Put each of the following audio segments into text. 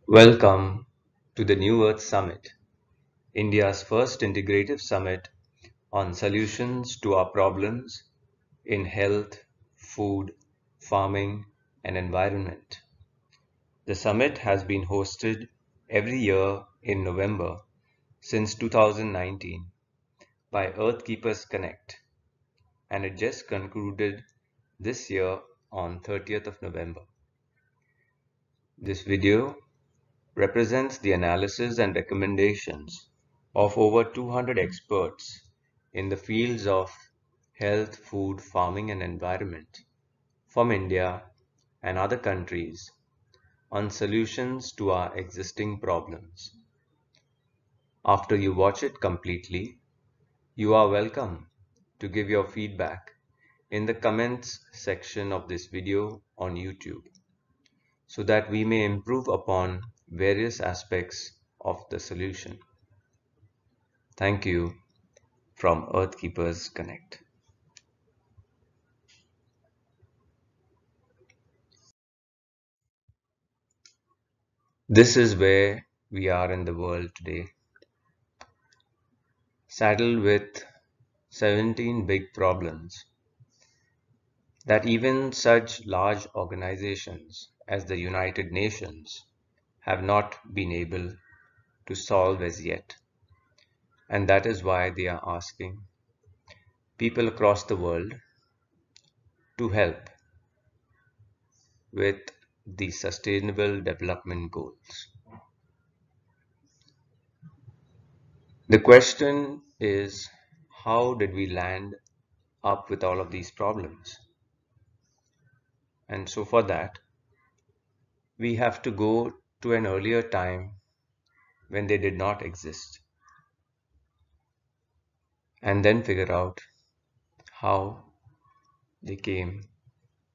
Welcome to the New Earth Summit, India's first integrative summit on solutions to our problems in health, food, farming, and environment. The summit has been hosted every year in November since 2019 by Earthkeepers Connect, and it just concluded this year on 30th of November. This video represents the analysis and recommendations of over 200 experts in the fields of health, food, farming, and environment from India and other countries on solutions to our existing problems. After you watch it completely, you are welcome to give your feedback in the comments section of this video on YouTube, so that we may improve upon various aspects of the solution. Thank you from Earthkeepers Connect. This is where we are in the world today, saddled with 17 big problems that even such large organizations as the United Nations have not been able to solve as yet. And that is why they are asking people across the world to help with the Sustainable Development Goals. The question is, how did we land up with all of these problems? And so for that, we have to go to an earlier time when they did not exist, and then figure out how they came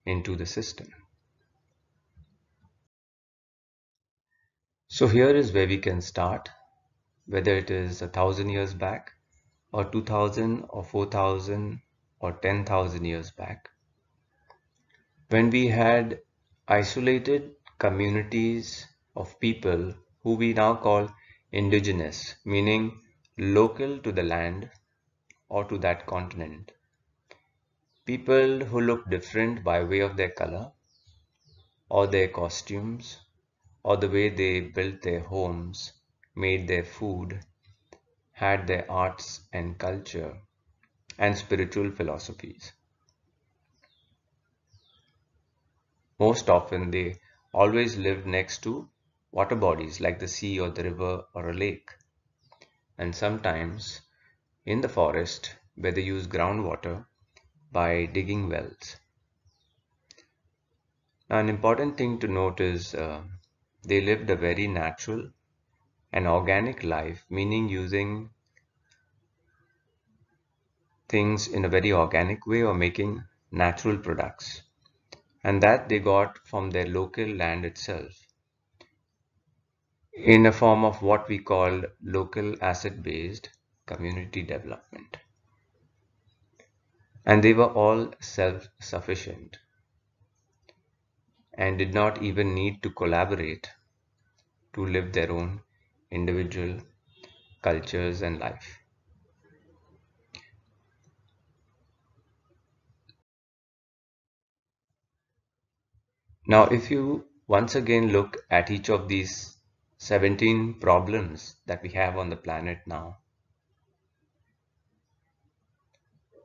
into the system. So here is where we can start, whether it is 1,000 years back or 2,000 or 4,000 or 10,000 years back, when we had isolated communities of people who we now call indigenous, meaning local to the land or to that continent. People who look different by way of their color or their costumes or the way they built their homes, made their food, had their arts and culture and spiritual philosophies. Most often they always lived next to water bodies like the sea or the river or a lake, and sometimes in the forest where they use groundwater by digging wells. Now, an important thing to note is they lived a very natural and organic life, meaning using things in a very organic way or making natural products, and that they got from their local land itself in a form of what we call local asset-based community development. And they were all self-sufficient and did not even need to collaborate to live their own individual cultures and life. Now, if you once again look at each of these 17 problems that we have on the planet now,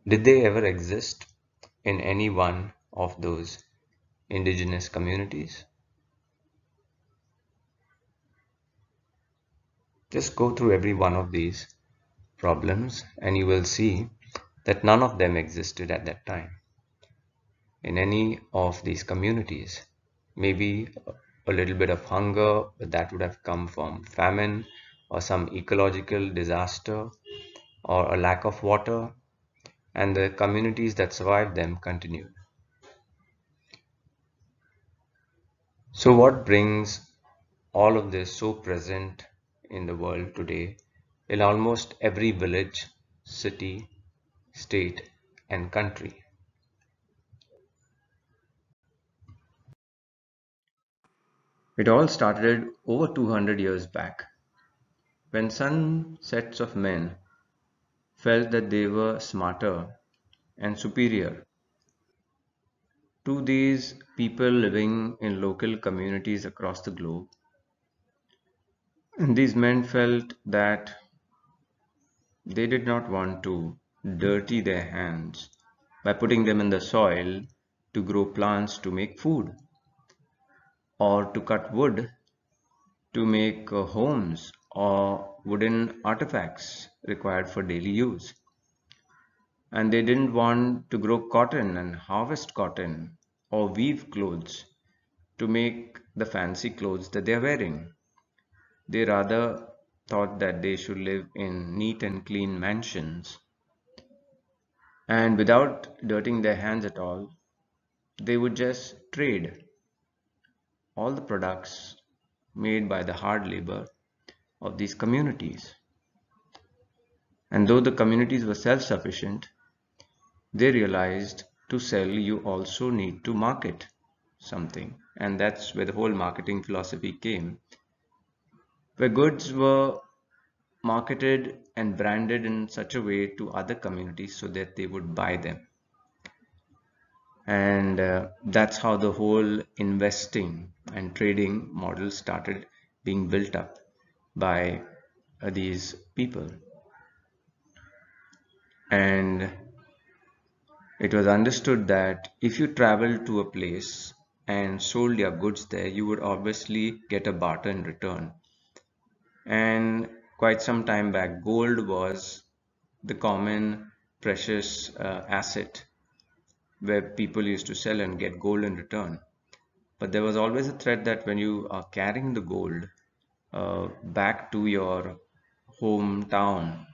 did they ever exist in any one of those indigenous communities? Just go through every one of these problems and you will see that none of them existed at that time in any of these communities. Maybe a little bit of hunger, but that would have come from famine or some ecological disaster or a lack of water, and the communities that survived them continued. So what brings all of this so present in the world today in almost every village, city, state, and country? It all started over 200 years back when some sets of men felt that they were smarter and superior to these people living in local communities across the globe. And these men felt that they did not want to dirty their hands by putting them in the soil to grow plants to make food or to cut wood to make homes or wooden artifacts required for daily use. And they didn't want to grow cotton and harvest cotton or weave clothes to make the fancy clothes that they are wearing. They rather thought that they should live in neat and clean mansions. And without dirtying their hands at all, they would just trade all the products made by the hard labor of these communities. And though the communities were self-sufficient, they realized to sell you also need to market something. And that's where the whole marketing philosophy came, where goods were marketed and branded in such a way to other communities so that they would buy them. And that's how the whole investing and trading model started being built up by these people. And it was understood that if you traveled to a place and sold your goods there, you would obviously get a barter in return. And quite some time back, gold was the common precious asset where people used to sell and get gold in return. But there was always a threat that when you are carrying the gold back to your hometown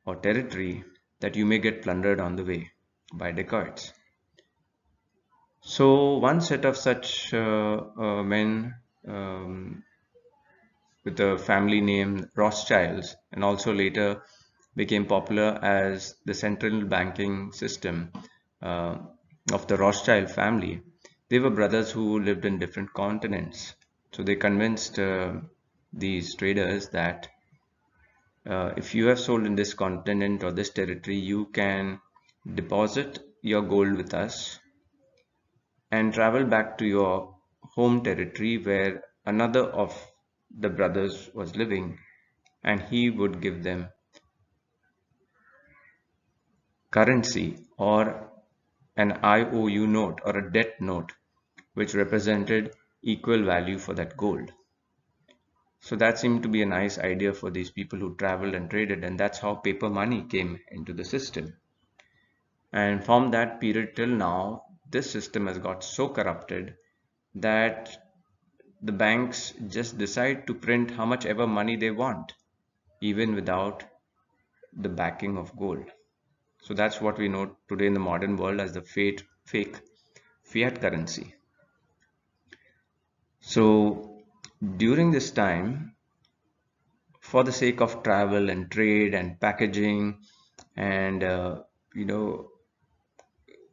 or territory, that you may get plundered on the way by dacoits. So one set of such men with a family name Rothschilds, and also later became popular as the central banking system uh, of the Rothschild family. They were brothers who lived in different continents. So they convinced these traders that if you have sold in this continent or this territory, you can deposit your gold with us and travel back to your home territory where another of the brothers was living, and he would give them currency or an IOU note or a debt note which represented equal value for that gold. So that seemed to be a nice idea for these people who traveled and traded, and that's how paper money came into the system. And from that period till now, this system has got so corrupted that the banks just decide to print how much ever money they want, even without the backing of gold. So that's what we know today in the modern world as the fake fiat currency. So during this time, for the sake of travel and trade and packaging and you know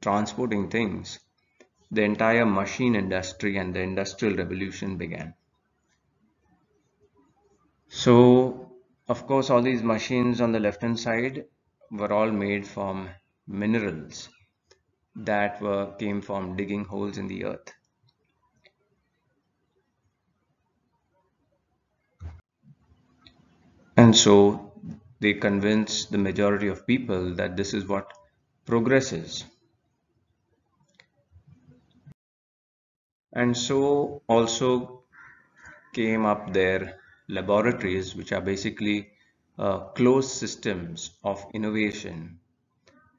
transporting things, the entire machine industry and the industrial revolution began. So, of course, all these machines on the left hand side were all made from minerals that were came from digging holes in the earth. And so they convinced the majority of people that this is what progress is. And so also came up their laboratories, which are basically closed systems of innovation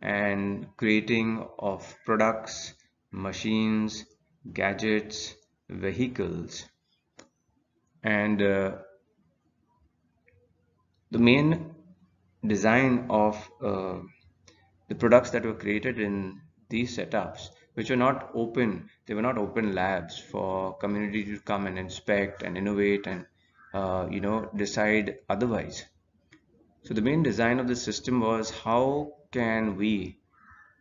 and creating of products, machines, gadgets, vehicles. And the main design of the products that were created in these setups, which were not open, they were not open labs for community to come and inspect and innovate and decide otherwise. So the main design of the system was how can we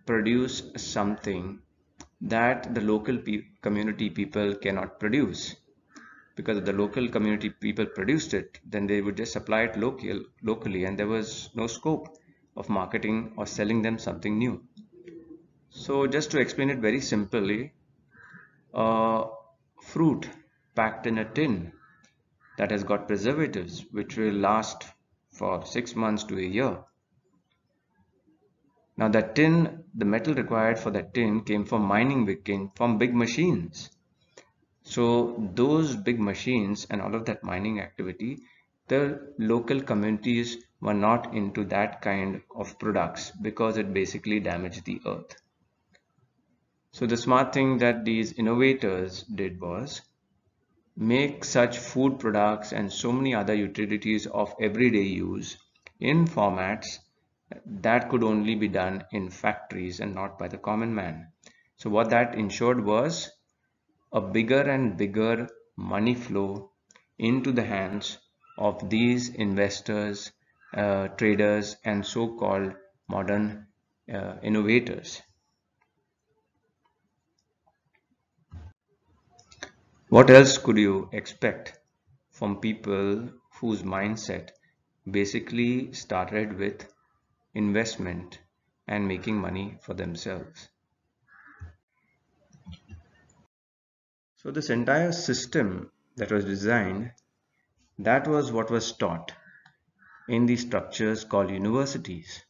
produce something that the local community people cannot produce. because if the local community people produced it, then they would just supply it locally, and there was no scope of marketing or selling them something new. So just to explain it very simply, fruit packed in a tin that has got preservatives which will last for 6 months to a year. Now that tin, the metal required for that tin came from came from big machines. So those big machines and all of that mining activity, the local communities were not into that kind of products because it basically damaged the earth. So the smart thing that these innovators did was make such food products and so many other utilities of everyday use in formats that could only be done in factories and not by the common man. So what that ensured was a bigger and bigger money flow into the hands of these investors, traders, and so-called modern innovators. What else could you expect from people whose mindset basically started with investment and making money for themselves? So this entire system that was designed, that was what was taught in these structures called universities.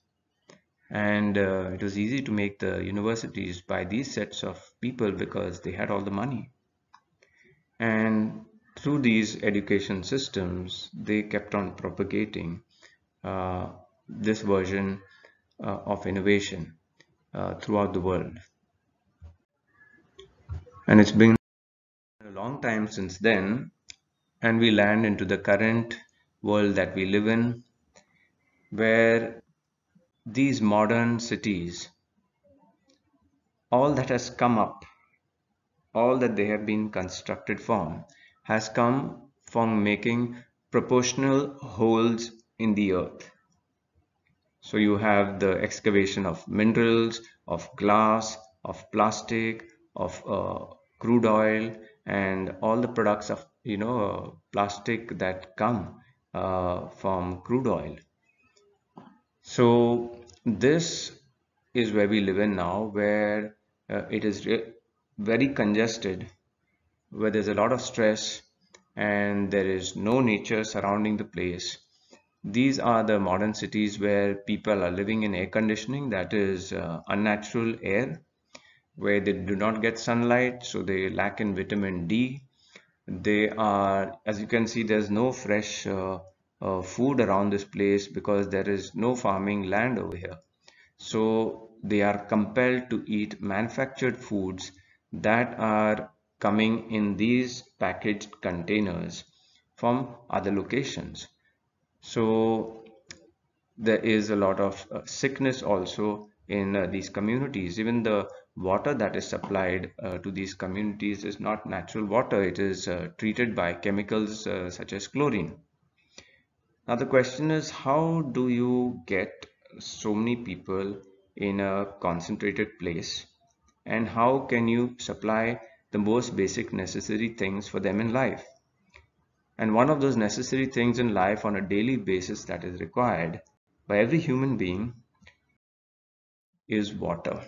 And it was easy to make the universities by these sets of people because they had all the money. And through these education systems, they kept on propagating this version of innovation throughout the world. And it's been a long time since then, and we land into the current world that we live in, where these modern cities, all that has come up, all that they have been constructed from, has come from making proportional holes in the earth. So you have the excavation of minerals, of glass, of plastic, of crude oil, and all the products of plastic that come from crude oil. So this is where we live in now, where it is very congested, where there's a lot of stress and there is no nature surrounding the place. These are the modern cities where people are living in air conditioning, that is unnatural air, where they do not get sunlight, so they lack in vitamin D. They are, as you can see, there's no fresh food around this place because there is no farming land over here. So they are compelled to eat manufactured foods that are coming in these packaged containers from other locations. So there is a lot of sickness also in these communities. Even the water that is supplied to these communities is not natural water. It is treated by chemicals such as chlorine. Now the question is, how do you get so many people in a concentrated place, and how can you supply the most basic necessary things for them in life? And one of those necessary things in life on a daily basis that is required by every human being is water.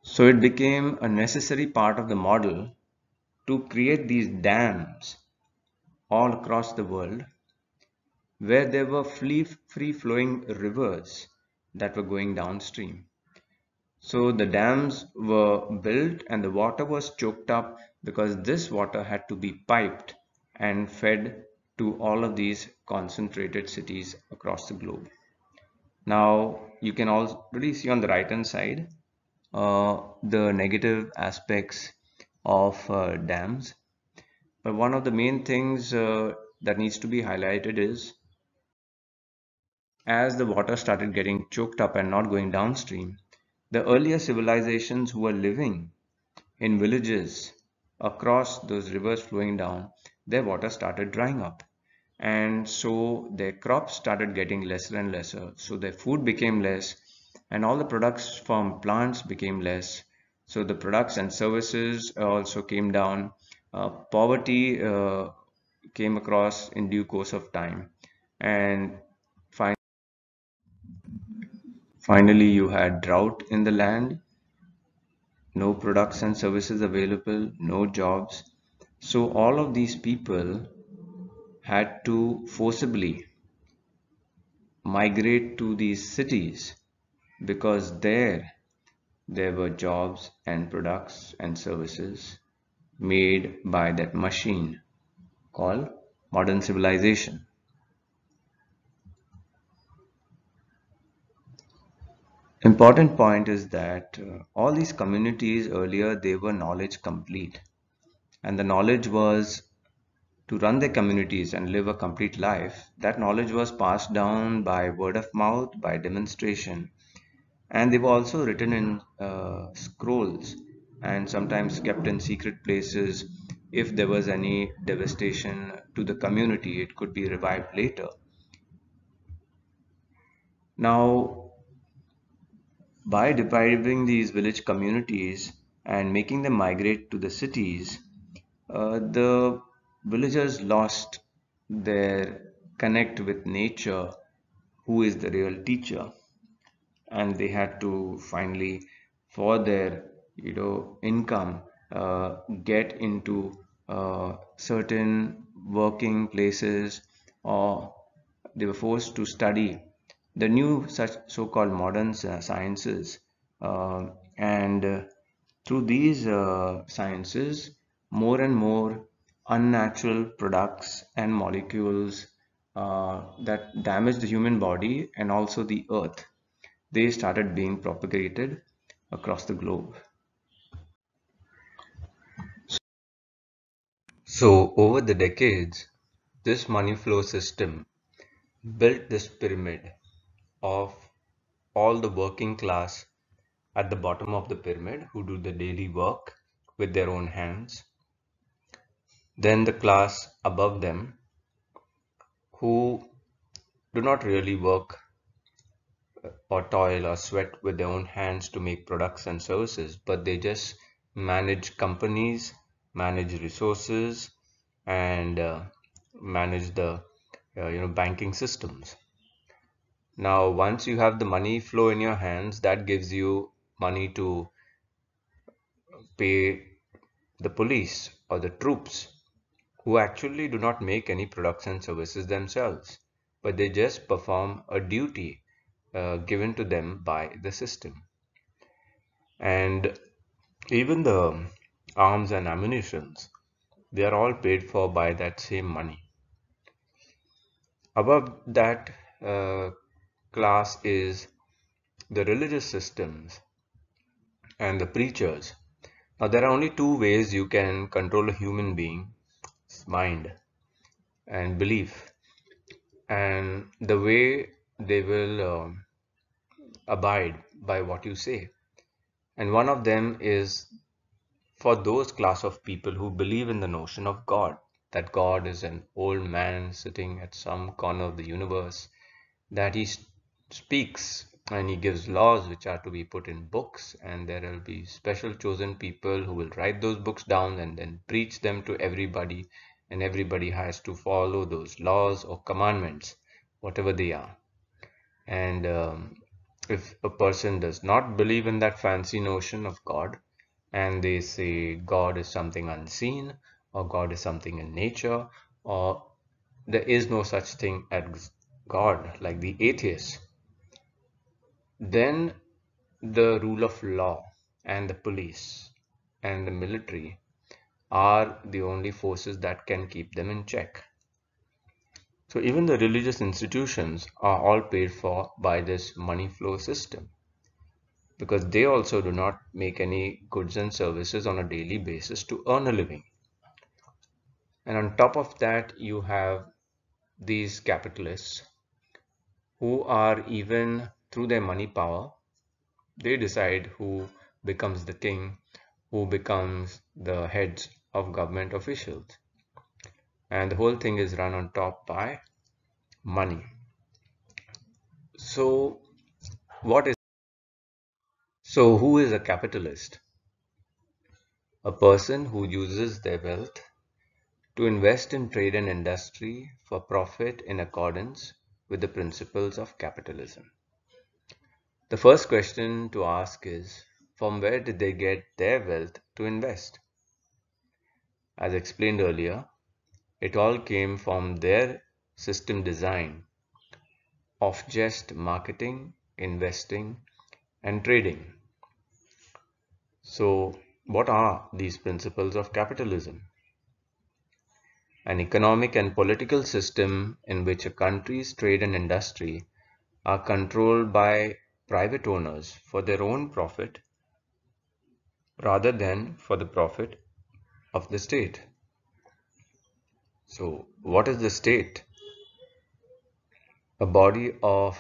So it became a necessary part of the model to create these dams all across the world where there were free-flowing rivers that were going downstream. So the dams were built and the water was choked up because this water had to be piped and fed to all of these concentrated cities across the globe. Now you can already see on the right hand side the negative aspects of dams. But one of the main things that needs to be highlighted is, as the water started getting choked up and not going downstream, the earlier civilizations who were living in villages across those rivers flowing down, their water started drying up. And so their crops started getting lesser and lesser. So their food became less, and all the products from plants became less. So the products and services also came down. Poverty came across in due course of time, and fin finally you had drought in the land, no products and services available, no jobs. So all of these people had to forcibly migrate to these cities because there were jobs and products and services made by that machine called modern civilization. Important point is that all these communities earlier they were knowledge complete, and the knowledge was to run their communities and live a complete life. That knowledge was passed down by word of mouth, by demonstration, and they were also written in scrolls and sometimes kept in secret places. If there was any devastation to the community, it could be revived later. Now, by depriving these village communities and making them migrate to the cities, the villagers lost their connect with nature, who is the real teacher, and they had to finally, for their income, get into certain working places, or they were forced to study the new such so-called modern sciences, and through these sciences, more and more unnatural products and molecules that damage the human body and also the earth, they started being propagated across the globe. So, over the decades, this money flow system built this pyramid of all the working class at the bottom of the pyramid who do the daily work with their own hands. Then the class above them who do not really work or toil or sweat with their own hands to make products and services, but they just manage companies, manage resources, and manage the banking systems. Now, once you have the money flow in your hands, that gives you money to pay the police or the troops who actually do not make any products and services themselves, but they just perform a duty given to them by the system. And even the arms and ammunitions, they are all paid for by that same money. Above that class is the religious systems and the preachers. Now, there are only two ways you can control a human being's mind and belief, and the way they will abide by what you say. And one of them is for those class of people who believe in the notion of God, that God is an old man sitting at some corner of the universe, that he speaks and he gives laws which are to be put in books, and there will be special chosen people who will write those books down and then preach them to everybody, and everybody has to follow those laws or commandments, whatever they are. And if a person does not believe in that fancy notion of God, and they say God is something unseen, or God is something in nature, or there is no such thing as God, like the atheists, then the rule of law and the police and the military are the only forces that can keep them in check. So even the religious institutions are all paid for by this money flow system, because they also do not make any goods and services on a daily basis to earn a living. And on top of that, you have these capitalists who are, even through their money power, they decide who becomes the king, who becomes the heads of government officials. And the whole thing is run on top by money. So what is so who is a capitalist? A person who uses their wealth to invest in trade and industry for profit in accordance with the principles of capitalism. The first question to ask is, from where did they get their wealth to invest? As explained earlier, it all came from their system design of just marketing, investing, and trading. So, what are these principles of capitalism? An economic and political system in which a country's trade and industry are controlled by private owners for their own profit rather than for the profit of the state. So, what is the state? A body of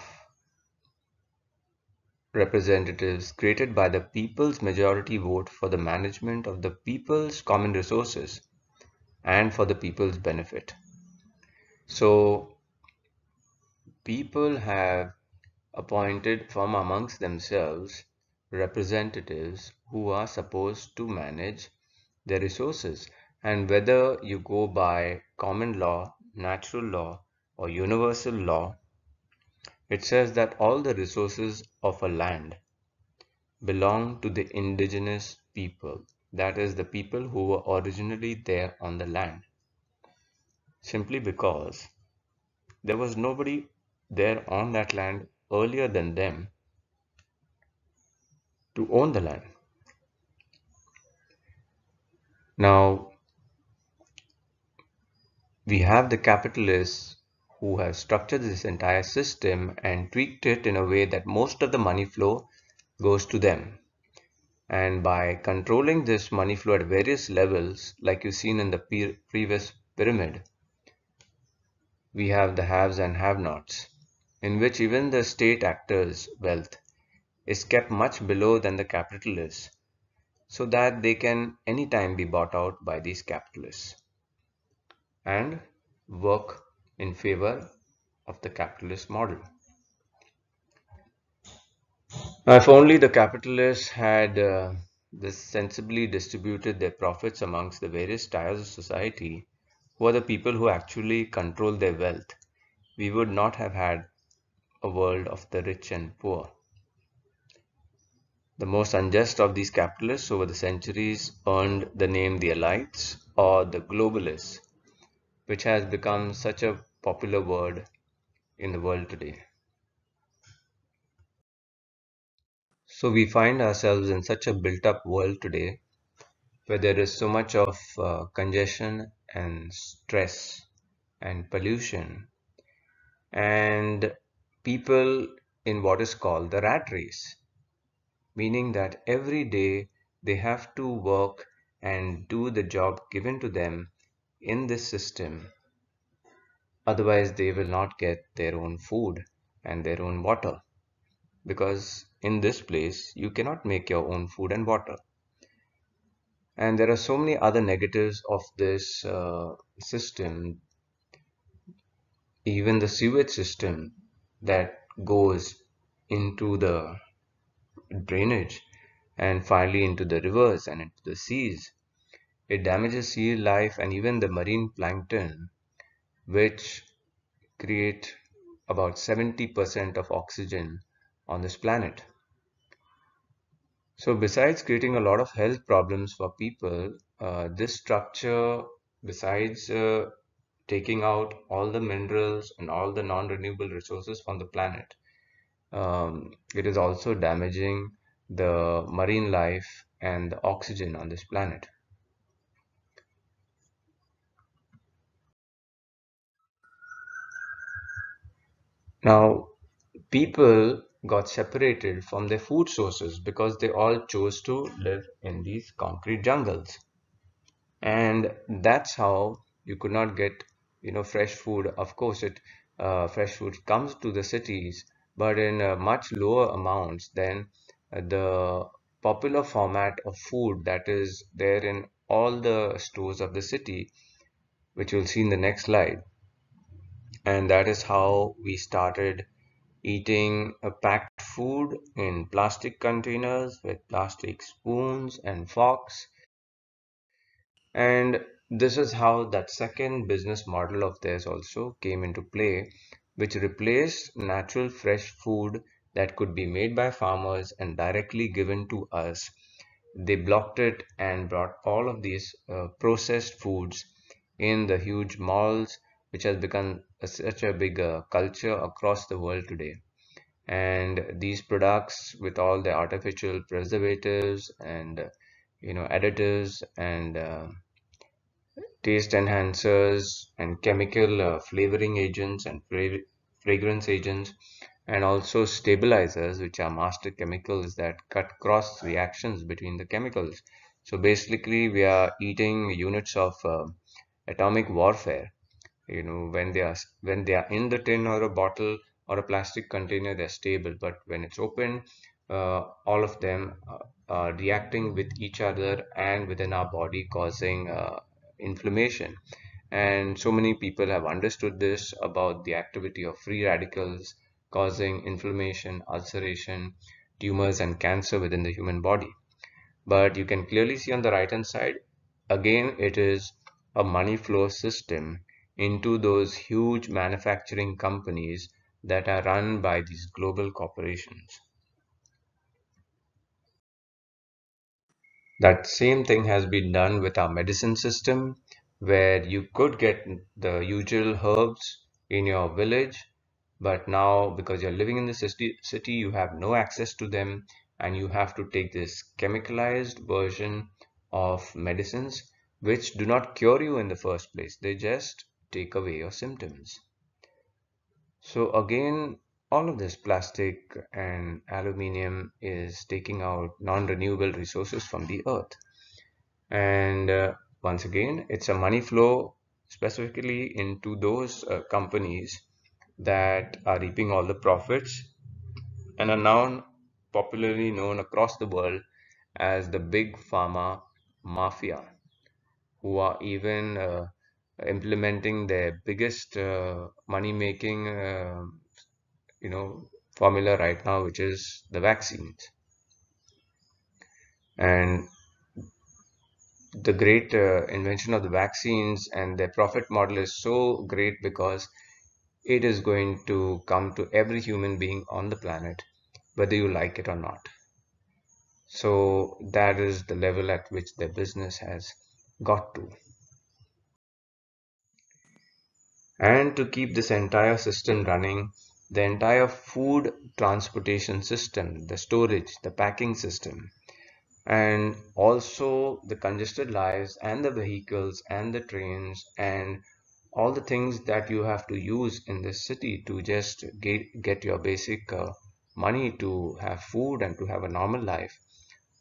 representatives created by the people's majority vote for the management of the people's common resources and for the people's benefit. So, people have appointed from amongst themselves representatives who are supposed to manage their resources. And whether you go by common law, natural law, or universal law, it says that all the resources of a land belong to the indigenous people, that is, the people who were originally there on the land, simply because there was nobody there on that land earlier than them to own the land. Now, we have the capitalists who have structured this entire system and tweaked it in a way that most of the money flow goes to them. And by controlling this money flow at various levels, like you've seen in the previous pyramid, we have the haves and have-nots, in which even the state actors' wealth is kept much below than the capitalists, so that they can anytime be bought out by these capitalists and work in favor of the capitalist model. Now, if only the capitalists had this sensibly distributed their profits amongst the various tiers of society, who are the people who actually control their wealth, we would not have had a world of the rich and poor. The most unjust of these capitalists over the centuries earned the name the elites or the globalists, which has become such a popular word in the world today. So we find ourselves in such a built-up world today where there is so much of congestion and stress and pollution and people in what is called the rat race, meaning that every day they have to work and do the job given to them in this system. Otherwise, they will not get their own food and their own water, because in this place you cannot make your own food and water. And there are so many other negatives of this system, even the sewage system that goes into the drainage and finally into the rivers and into the seas. It damages sea life and even the marine plankton, which create about 70% of oxygen on this planet. So besides creating a lot of health problems for people, this structure, besides taking out all the minerals and all the non-renewable resources from the planet, it is also damaging the marine life and the oxygen on this planet. Now, people got separated from their food sources because they all chose to live in these concrete jungles. And that's how you could not get, fresh food. Of course, it fresh food comes to the cities, but in much lower amounts than the popular format of food that is there in all the stores of the city, which you'll see in the next slide. And that is how we started eating a packed food in plastic containers with plastic spoons and forks. And this is how that second business model of theirs also came into play, which replaced natural fresh food that could be made by farmers and directly given to us. They blocked it and brought all of these processed foods in the huge malls, which has become such a big culture across the world today. And these products with all the artificial preservatives and additives and taste enhancers and chemical flavoring agents and fragrance agents, and also stabilizers, which are master chemicals that cut cross reactions between the chemicals. So basically we are eating units of atomic warfare. When they are in the tin or a bottle or a plastic container, they're stable, but when it's open, all of them are reacting with each other and within our body, causing inflammation. And so many people have understood this about the activity of free radicals causing inflammation, ulceration, tumors, and cancer within the human body. But you can clearly see on the right hand side, again, it is a money flow system into those huge manufacturing companies that are run by these global corporations. That same thing has been done with our medicine system, where you could get the usual herbs in your village, but now because you're living in the city, you have no access to them, and you have to take this chemicalized version of medicines, which do not cure you in the first place. They just take away your symptoms. So again, all of this plastic and aluminium is taking out non-renewable resources from the earth. And once again, it's a money flow specifically into those companies that are reaping all the profits and are now popularly known across the world as the big pharma mafia, who are even implementing their biggest money-making formula right now, which is the vaccines. And the great invention of the vaccines and their profit model is so great because it is going to come to every human being on the planet, whether you like it or not. So that is the level at which their business has got to. And to keep this entire system running, the entire food transportation system, the storage, the packing system, and also the congested lives and the vehicles and the trains and all the things that you have to use in this city to just get your basic money to have food and to have a normal life.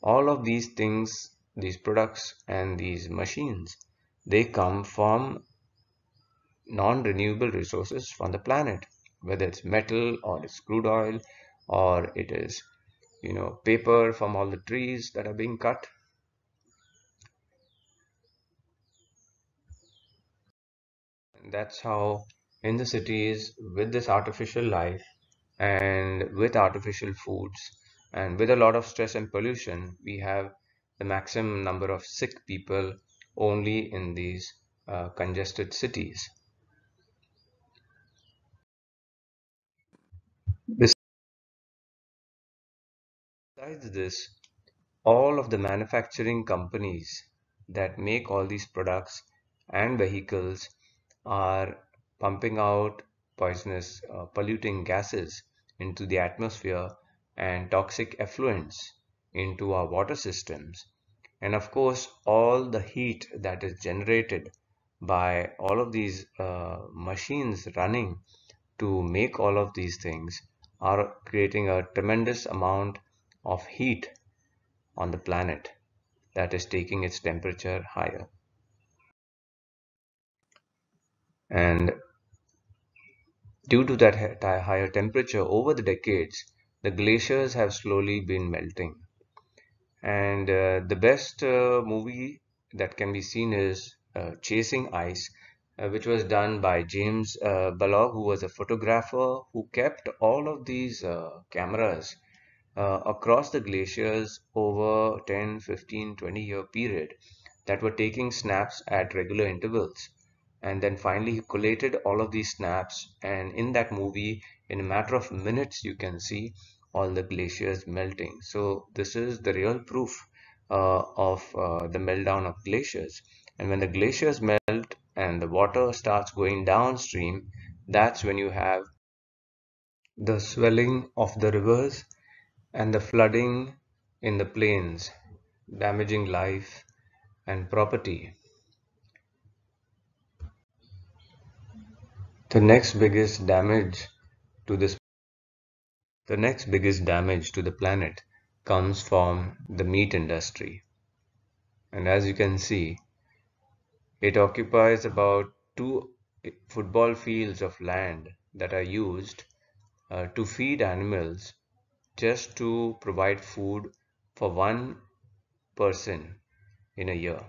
All of these things, these products and these machines, they come from non-renewable resources from the planet, whether it's metal or it's crude oil or it is paper from all the trees that are being cut. That's how in the cities with this artificial life and with artificial foods and with a lot of stress and pollution, we have the maximum number of sick people only in these congested cities. Besides this, all of the manufacturing companies that make all these products and vehicles are pumping out poisonous, polluting gases into the atmosphere and toxic effluents into our water systems. And of course, all the heat that is generated by all of these machines running to make all of these things are creating a tremendous amount of heat on the planet that is taking its temperature higher. And due to that higher temperature over the decades, the glaciers have slowly been melting. And the best movie that can be seen is Chasing Ice, which was done by James Balog, who was a photographer who kept all of these cameras across the glaciers over 10, 15, 20-year period. that were taking snaps at regular intervals. And then finally, he collated all of these snaps, and in that movie, in a matter of minutes, you can see all the glaciers melting. So, this is the real proof of the meltdown of glaciers. And when the glaciers melt and the water starts going downstream, that's when you have the swelling of the rivers and the flooding in the plains, damaging life and property. The next biggest damage to this the next biggest damage to the planet comes from the meat industry. And as you can see, it occupies about 2 football fields of land that are used to feed animals just to provide food for one person in a year.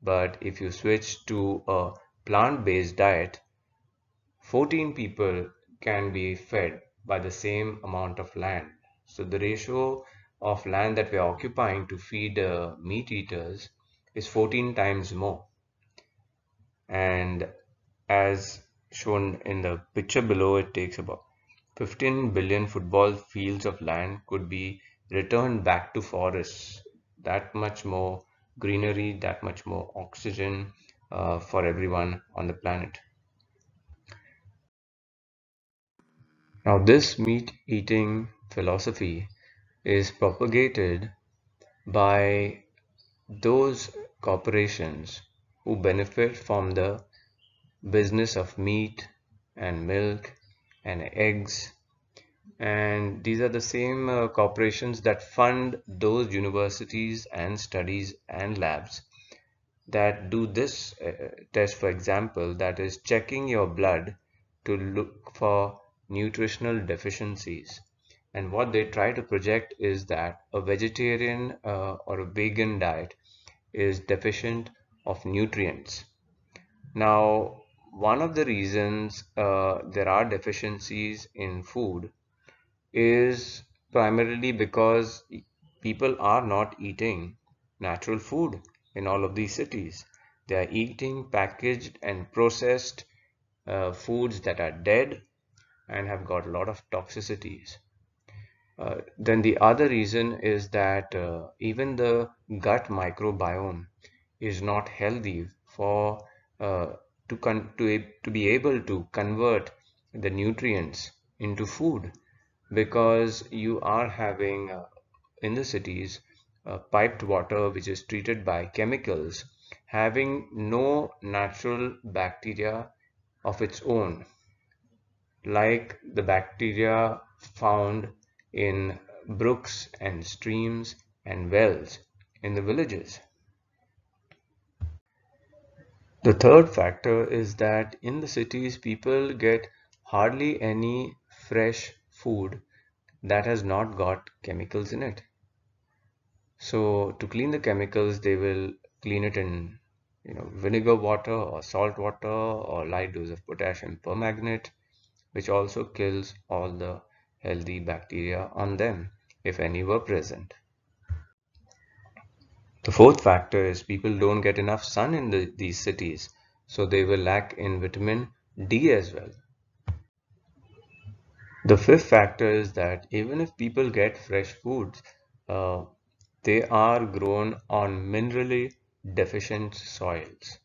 But if you switch to a plant-based diet, 14 people can be fed by the same amount of land. So the ratio of land that we are occupying to feed meat eaters is 14 times more. And as shown in the picture below, it takes about 15 billion football fields of land could be returned back to forests. That much more greenery, that much more oxygen for everyone on the planet. Now, this meat eating philosophy is propagated by those corporations who benefit from the business of meat and milk and eggs. And these are the same corporations that fund those universities and studies and labs that do this test, for example, that is checking your blood to look for nutritional deficiencies. And what they try to project is that a vegetarian or a vegan diet is deficient of nutrients. Now, one of the reasons there are deficiencies in food is primarily because people are not eating natural food in all of these cities. They are eating packaged and processed foods that are dead and have got a lot of toxicities. Then the other reason is that even the gut microbiome is not healthy for to be able to convert the nutrients into food, because you are having in the cities piped water which is treated by chemicals, having no natural bacteria of its own, like the bacteria found in brooks and streams and wells in the villages. The third factor is that in the cities, people get hardly any fresh food that has not got chemicals in it. So to clean the chemicals, they will clean it in vinegar water or salt water or light dose of potassium permanganate, which also kills all the healthy bacteria on them, if any were present. The fourth factor is people don't get enough sun in these cities, so they will lack in vitamin D as well. The fifth factor is that even if people get fresh foods, uh, they are grown on minerally deficient soils.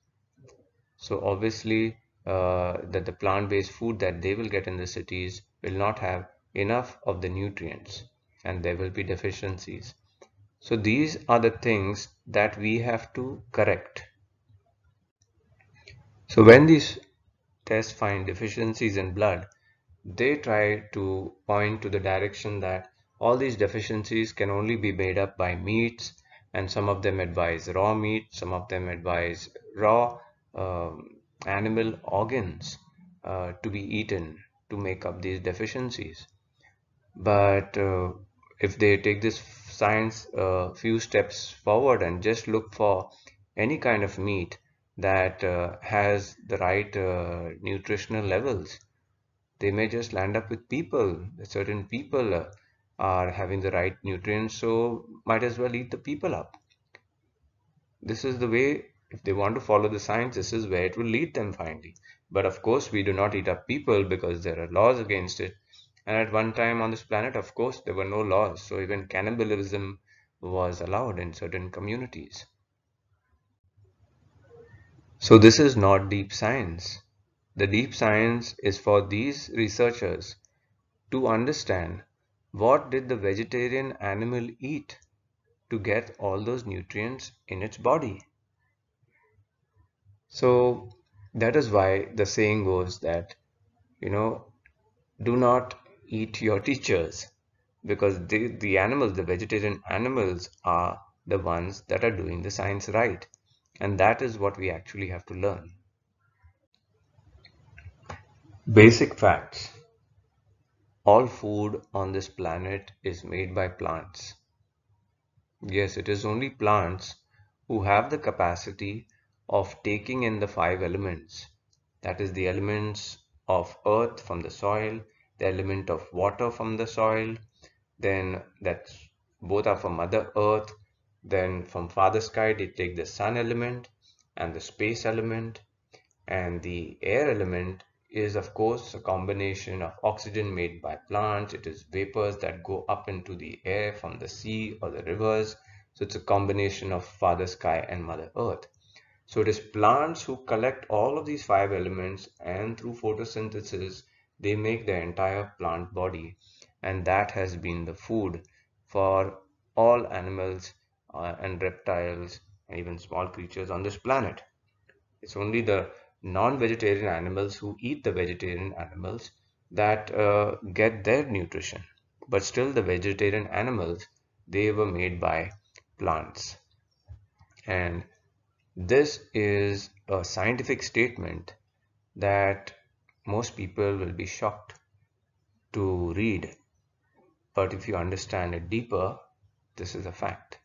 So obviously, that the plant-based food that they will get in the cities will not have enough of the nutrients, and there will be deficiencies. So these are the things that we have to correct. So when these tests find deficiencies in blood, they try to point to the direction that all these deficiencies can only be made up by meats, and some of them advise raw meat, some of them advise raw animal organs to be eaten to make up these deficiencies. But if they take this science a few steps forward and just look for any kind of meat that has the right nutritional levels, they may just land up with people. Certain people are having the right nutrients, so might as well eat the people up. This is the way, if they want to follow the science, this is where it will lead them finally. But of course, we do not eat up people because there are laws against it. And at one time on this planet, of course, there were no laws. So even cannibalism was allowed in certain communities. So this is not deep science. The deep science is for these researchers to understand what did the vegetarian animal eat to get all those nutrients in its body. So that is why the saying goes that, you know, do not eat your teachers, because the animals, the vegetarian animals, are the ones that are doing the science right. And that is what we actually have to learn. Basic facts. All food on this planet is made by plants. Yes, it is only plants who have the capacity of taking in the five elements. That is the elements of earth from the soil, the element of water from the soil, then that's both are from Mother Earth, then from Father Sky they take the sun element and the space element, and the air element is of course a combination of oxygen made by plants. It is vapors that go up into the air from the sea or the rivers. So it's a combination of Father Sky and Mother Earth. So it is plants who collect all of these five elements, and through photosynthesis they make the entire plant body, and that has been the food for all animals and reptiles and even small creatures on this planet. It's only the non-vegetarian animals who eat the vegetarian animals that get their nutrition. But still, the vegetarian animals, they were made by plants. And this is a scientific statement that most people will be shocked to read. But if you understand it deeper, this is a fact.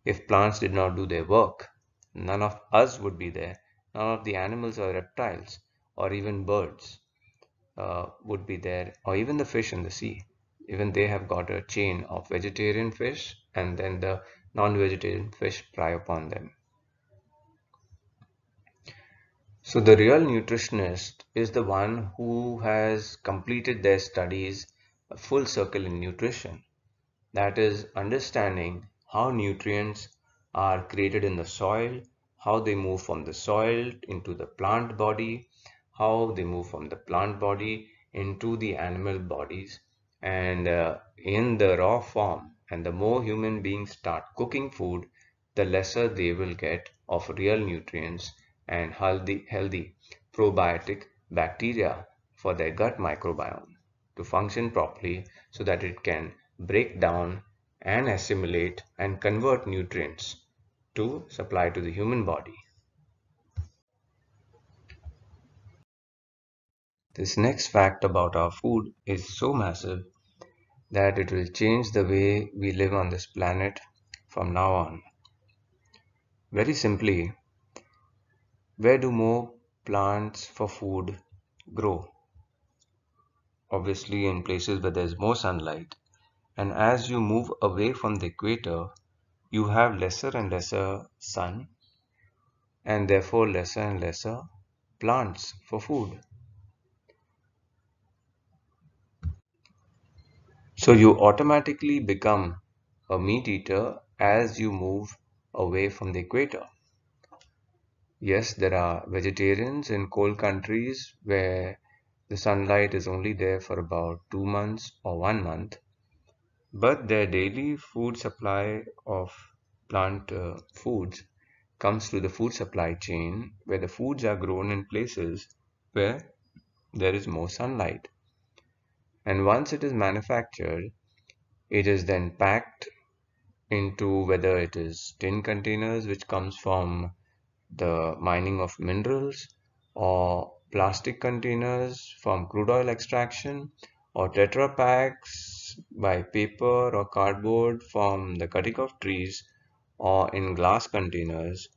If plants did not do their work, none of us would be there. None of the animals or reptiles or even birds would be there, or even the fish in the sea. Even they have got a chain of vegetarian fish and then the non-vegetarian fish prey upon them. So the real nutritionist is the one who has completed their studies a full circle in nutrition. That is understanding how nutrients are created in the soil, how they move from the soil into the plant body, how they move from the plant body into the animal bodies, and in the raw form. And the more human beings start cooking food, the lesser they will get of real nutrients and healthy probiotic bacteria for their gut microbiome to function properly so that it can break down and assimilate and convert nutrients to supply to the human body. This next fact about our food is so massive that it will change the way we live on this planet from now on. Very simply, where do more plants for food grow? Obviously, in places where there's more sunlight. And as you move away from the equator, you have lesser and lesser sun and therefore lesser and lesser plants for food. So you automatically become a meat eater as you move away from the equator. Yes, there are vegetarians in cold countries where the sunlight is only there for about 2 months or 1 month, but their daily food supply of plant foods comes through the food supply chain where the foods are grown in places where there is more sunlight. And once it is manufactured, it is then packed into whether it is tin containers, which comes from the mining of minerals, or plastic containers from crude oil extraction, or tetra packs by paper or cardboard from the cutting of trees, or in glass containers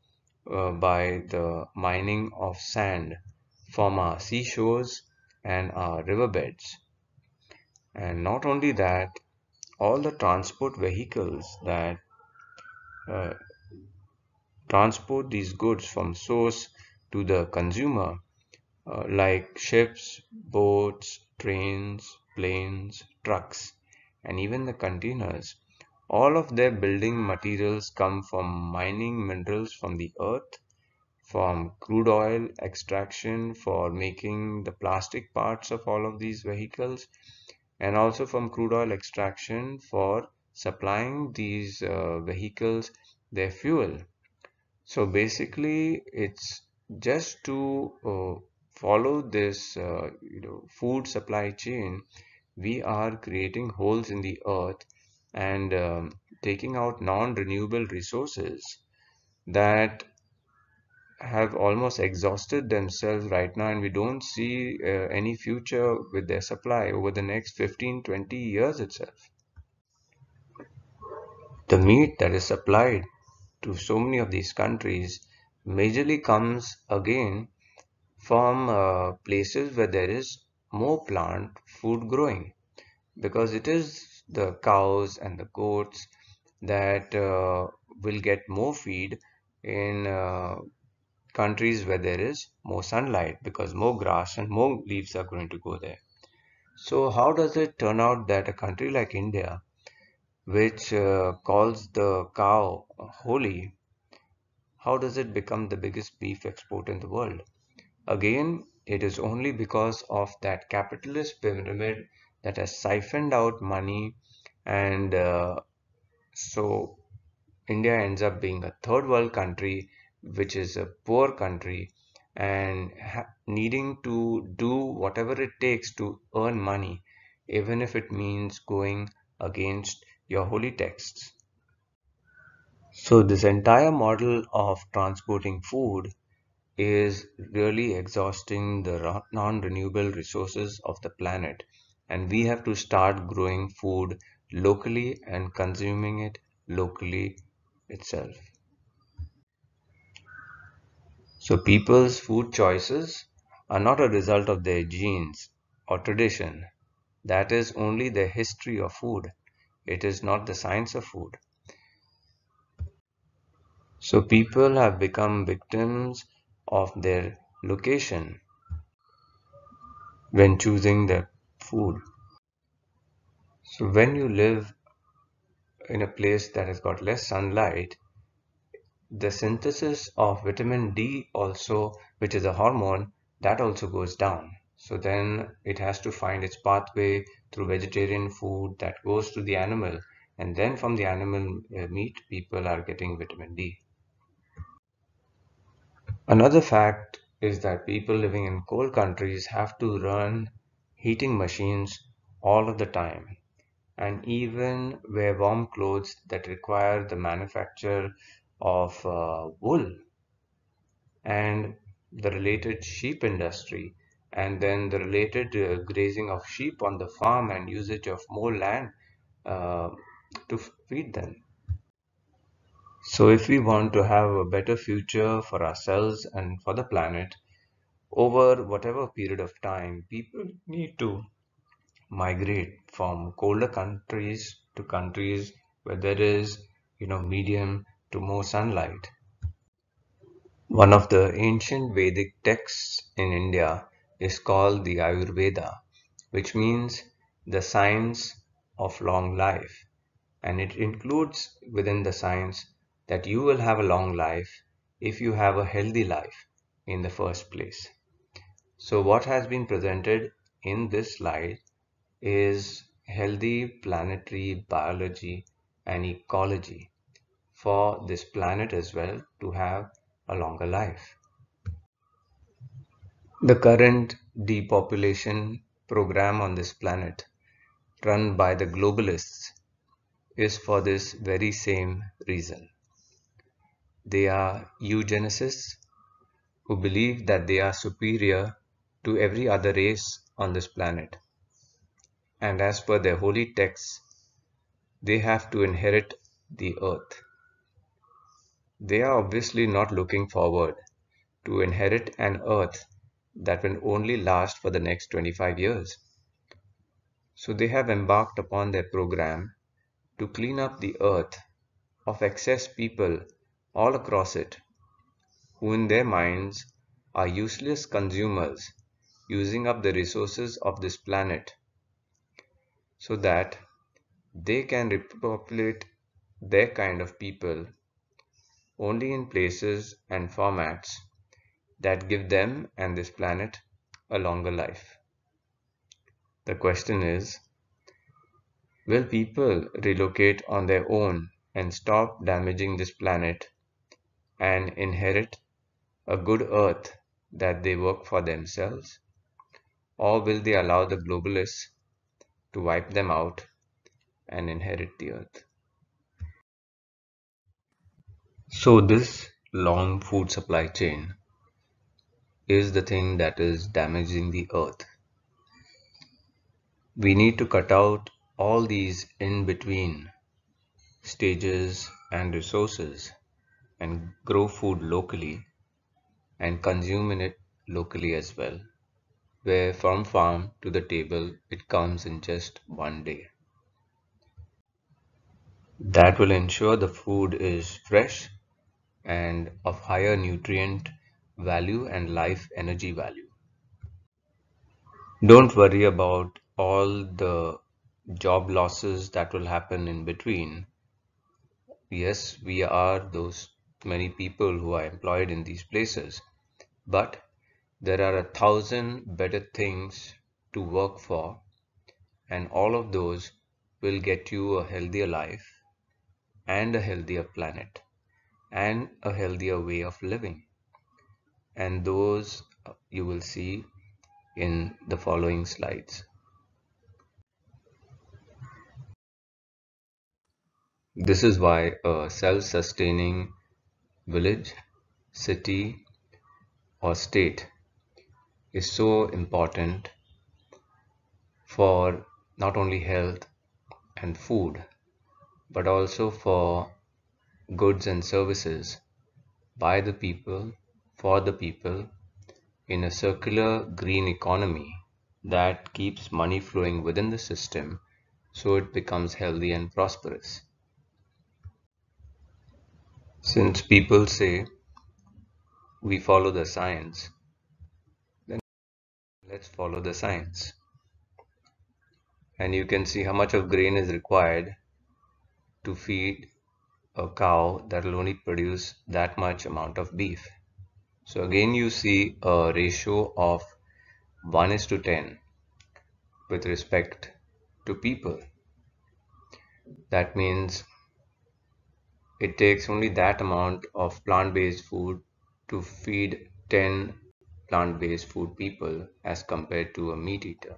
by the mining of sand from our seashores and our riverbeds. And not only that, all the transport vehicles that uh, transport these goods from source to the consumer, like ships, boats, trains, planes, trucks, and even the containers. All of their building materials come from mining minerals from the earth, from crude oil extraction for making the plastic parts of all of these vehicles, and also from crude oil extraction for supplying these vehicles their fuel. So basically, it's just to follow this, food supply chain. We are creating holes in the earth and taking out non-renewable resources that have almost exhausted themselves right now, and we don't see any future with their supply over the next 15, 20 years itself. The meat that is supplied to so many of these countries majorly comes again from places where there is more plant food growing, because it is the cows and the goats that will get more feed in countries where there is more sunlight, because more grass and more leaves are going to go there. So how does it turn out that a country like India, which calls the cow holy, how does it become the biggest beef export in the world? Again, it is only because of that capitalist pyramid that has siphoned out money, and so India ends up being a third world country, which is a poor country, and needing to do whatever it takes to earn money, even if it means going against your holy texts. So this entire model of transporting food is really exhausting the non-renewable resources of the planet, and we have to start growing food locally and consuming it locally itself. So people's food choices are not a result of their genes or tradition. That is only the history of food. It is not the science of food. So people have become victims of their location when choosing their food. So when you live in a place that has got less sunlight, the synthesis of vitamin D also, which is a hormone, that also goes down. So then it has to find its pathway through vegetarian food that goes to the animal, and then from the animal meat, people are getting vitamin D. Another fact is that people living in cold countries have to run heating machines all of the time, and even wear warm clothes that require the manufacture of wool and the related sheep industry, and then the related grazing of sheep on the farm and usage of more land uh, to feed them. So if we want to have a better future for ourselves and for the planet, over whatever period of time, people need to migrate from colder countries to countries where there is, medium to more sunlight. One of the ancient Vedic texts in India is called the Ayurveda, which means the science of long life. And it includes within the science that you will have a long life if you have a healthy life in the first place. So what has been presented in this slide is healthy planetary biology and ecology for this planet as well to have a longer life. The current depopulation program on this planet, run by the globalists, is for this very same reason. They are eugenicists who believe that they are superior to every other race on this planet. And as per their holy texts, they have to inherit the earth. They are obviously not looking forward to inherit an earth that will only last for the next 25 years. So they have embarked upon their program to clean up the earth of excess people all across it, who in their minds are useless consumers using up the resources of this planet so that they can repopulate their kind of people only in places and formats that give them and this planet a longer life. The question is, will people relocate on their own and stop damaging this planet and inherit a good earth that they work for themselves? Or will they allow the globalists to wipe them out and inherit the earth? So, this long food supply chain is the thing that is damaging the earth. We need to cut out all these in between stages and resources and grow food locally and consume in it locally as well, where from farm to the table it comes in just one day. That will ensure the food is fresh and of higher nutrient value and life energy value. Don't worry about all the job losses that will happen in between. Yes, we are those many people who are employed in these places, but there are 1,000 better things to work for, and all of those will get you a healthier life and a healthier planet and a healthier way of living. And those you will see in the following slides. This is why a self-sustaining village, city, or state is so important for not only health and food, but also for goods and services by the people, for the people, in a circular green economy that keeps money flowing within the system so it becomes healthy and prosperous. Since people say we follow the science, then let's follow the science. And you can see how much of grain is required to feed a cow that will only produce that much amount of beef. So again you see a ratio of 1 is to 10 with respect to people. That means it takes only that amount of plant-based food to feed 10 plant-based food people as compared to a meat eater.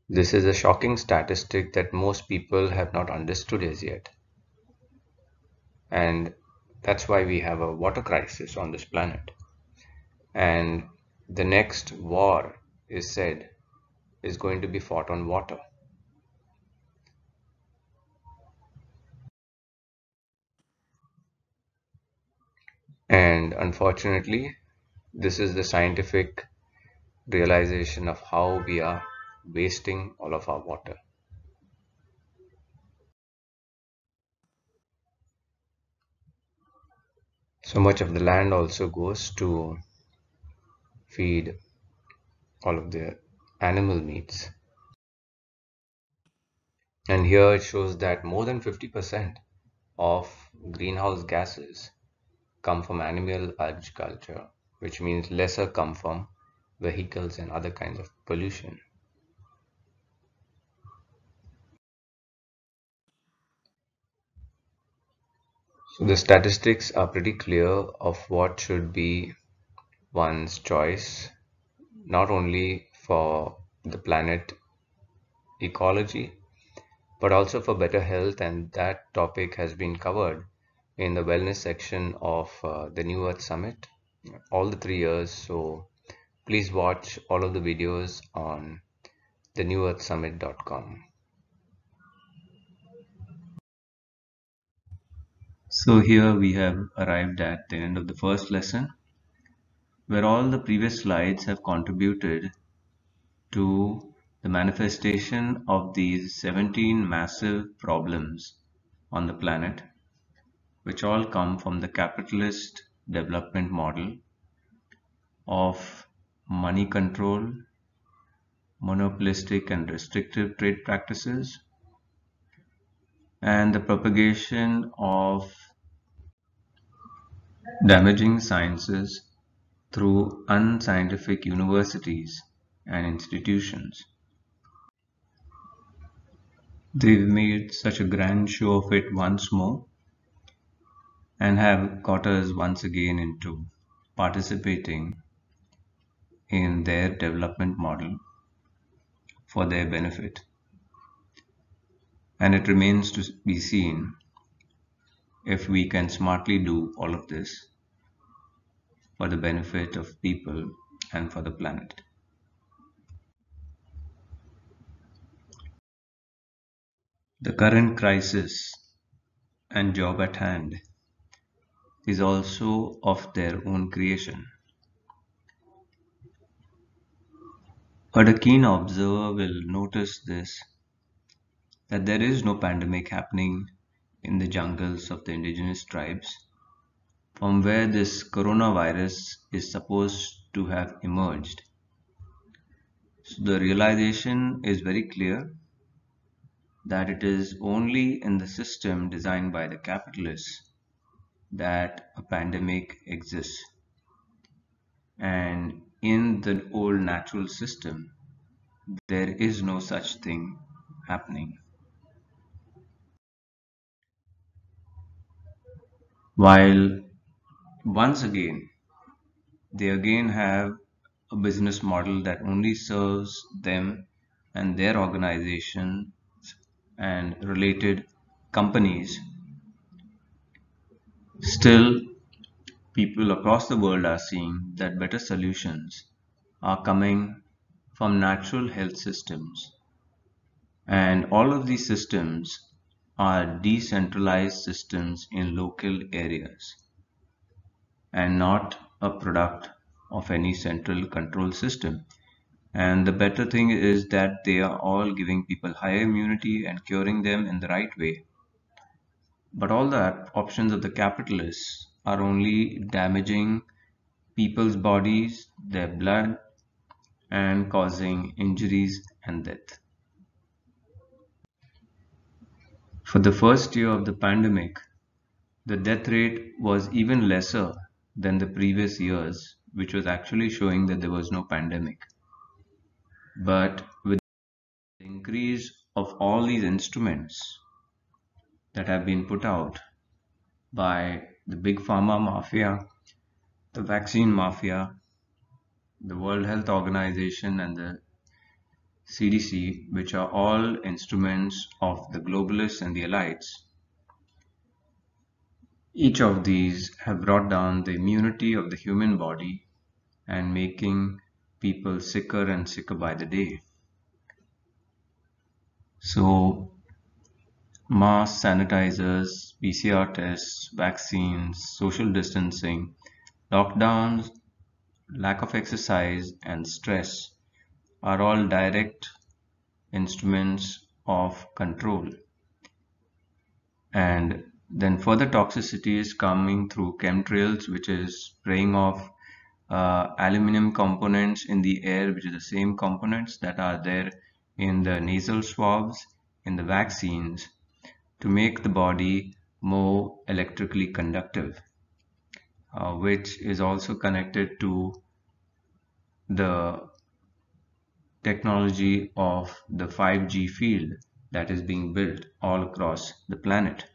This is a shocking statistic that most people have not understood as yet. And that's why we have a water crisis on this planet. And the next war is said is going to be fought on water. And unfortunately, this is the scientific realization of how we are wasting all of our water. So much of the land also goes to feed all of the animal meats. And here it shows that more than 50% of greenhouse gases come from animal agriculture, which means lesser come from vehicles and other kinds of pollution. So the statistics are pretty clear of what should be one's choice, not only for the planet ecology, but also for better health, and that topic has been covered in the wellness section of the New Earth Summit all the 3 years. So please watch all of the videos on thenewearthsummit.com. So here we have arrived at the end of the first lesson, where all the previous slides have contributed to the manifestation of these 17 massive problems on the planet, which all come from the capitalist development model of money control, monopolistic and restrictive trade practices, and the propagation of damaging sciences through unscientific universities and institutions. They've made such a grand show of it once more and have got us once again into participating in their development model for their benefit. And it remains to be seen if we can smartly do all of this for the benefit of people and for the planet. The current crisis and job at hand is also of their own creation. But a keen observer will notice this, that there is no pandemic happening in the jungles of the indigenous tribes from where this coronavirus is supposed to have emerged. So the realization is very clear that it is only in the system designed by the capitalists that a pandemic exists. And in the old natural system, there is no such thing happening. While once again, they again have a business model that only serves them and their organization and related companies. Still, people across the world are seeing that better solutions are coming from natural health systems. And all of these systems are decentralized systems in local areas and not a product of any central control system. And the better thing is that they are all giving people higher immunity and curing them in the right way. But all the options of the capitalists are only damaging people's bodies, their blood, and causing injuries and death. For the first year of the pandemic, the death rate was even lesser than the previous years, which was actually showing that there was no pandemic. But with the increase of all these instruments that have been put out by the big pharma mafia, the vaccine mafia, the World Health Organization, and the CDC, which are all instruments of the globalists and the elites, each of these have brought down the immunity of the human body and making people sicker and sicker by the day. So, masks, sanitizers, PCR tests, vaccines, social distancing, lockdowns, lack of exercise, and stress are all direct instruments of control. And then further toxicity is coming through chemtrails, which is spraying off aluminum components in the air, which are the same components that are there in the nasal swabs, in the vaccines, to make the body more electrically conductive, which is also connected to the technology of the 5G field that is being built all across the planet.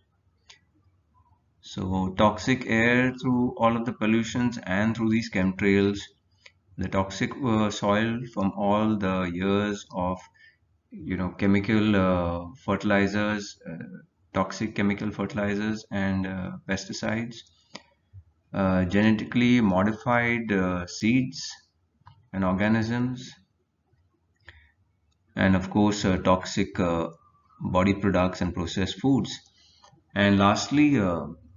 So toxic air through all of the pollutions and through these chemtrails, the toxic soil from all the years of chemical fertilizers, toxic chemical fertilizers and pesticides, genetically modified seeds and organisms, and of course toxic body products and processed foods. And lastly,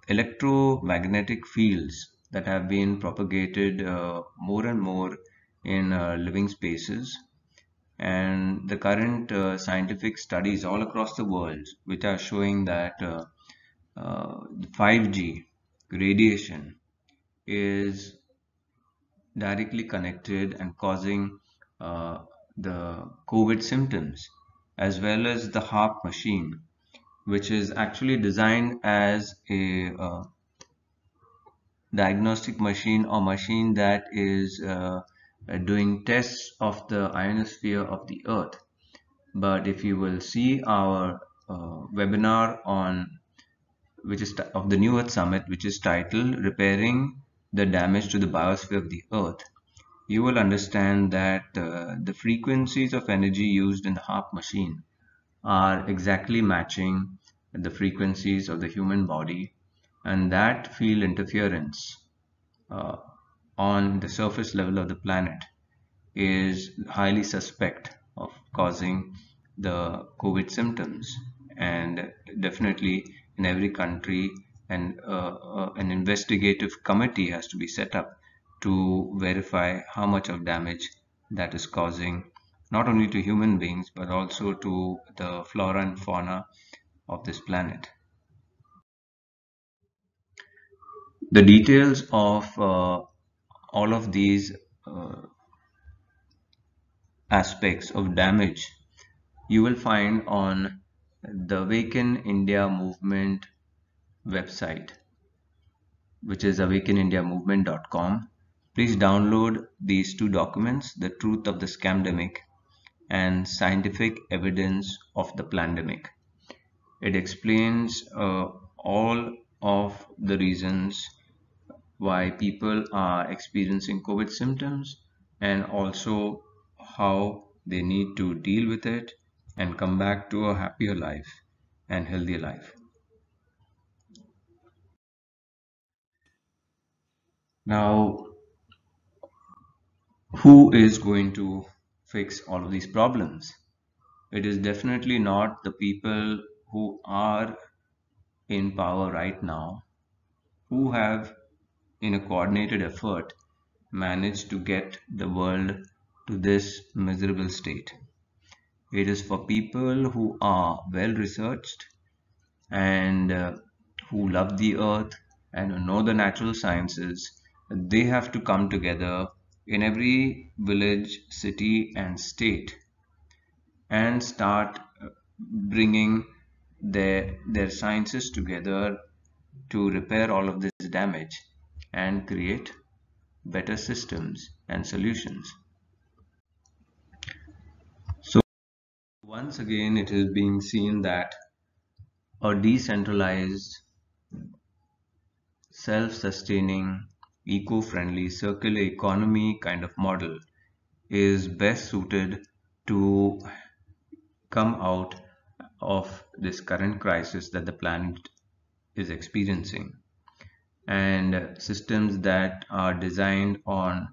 electromagnetic fields that have been propagated more and more in living spaces. And the current scientific studies all across the world, which are showing that 5G radiation is directly connected and causing uh, the COVID symptoms, as well as the HARP machine, which is actually designed as a diagnostic machine or machine that is doing tests of the ionosphere of the Earth. But if you will see our webinar on which is of the New Earth Summit, which is titled "Repairing the Damage to the Biosphere of the Earth," you will understand that the frequencies of energy used in the HARP machine are exactly matching the frequencies of the human body, and that field interference uh, on the surface level of the planet is highly suspect of causing the COVID symptoms. And definitely in every country, an investigative committee has to be set up to verify how much of damage that is causing, not only to human beings but also to the flora and fauna of this planet. The details of all of these uh, aspects of damage you will find on the Awaken India Movement website, which is awakenindiamovement.com. Please download these two documents, The Truth of the Scamdemic and Scientific Evidence of the Plandemic. It explains all of the reasons why people are experiencing COVID symptoms and also how they need to deal with it and come back to a happier life and healthier life. Now, who is going to fix all of these problems? It is definitely not the people who are in power right now, who have, in a coordinated effort, managed to get the world to this miserable state. It is for people who are well researched and who love the earth and who know the natural sciences. They have to come together in every village, city, and state and start bringing their sciences together to repair all of this damage and create better systems and solutions. So once again, it is being seen that a decentralized, self-sustaining, eco-friendly, circular economy kind of model is best suited to come out of this current crisis that the planet is experiencing. And systems that are designed on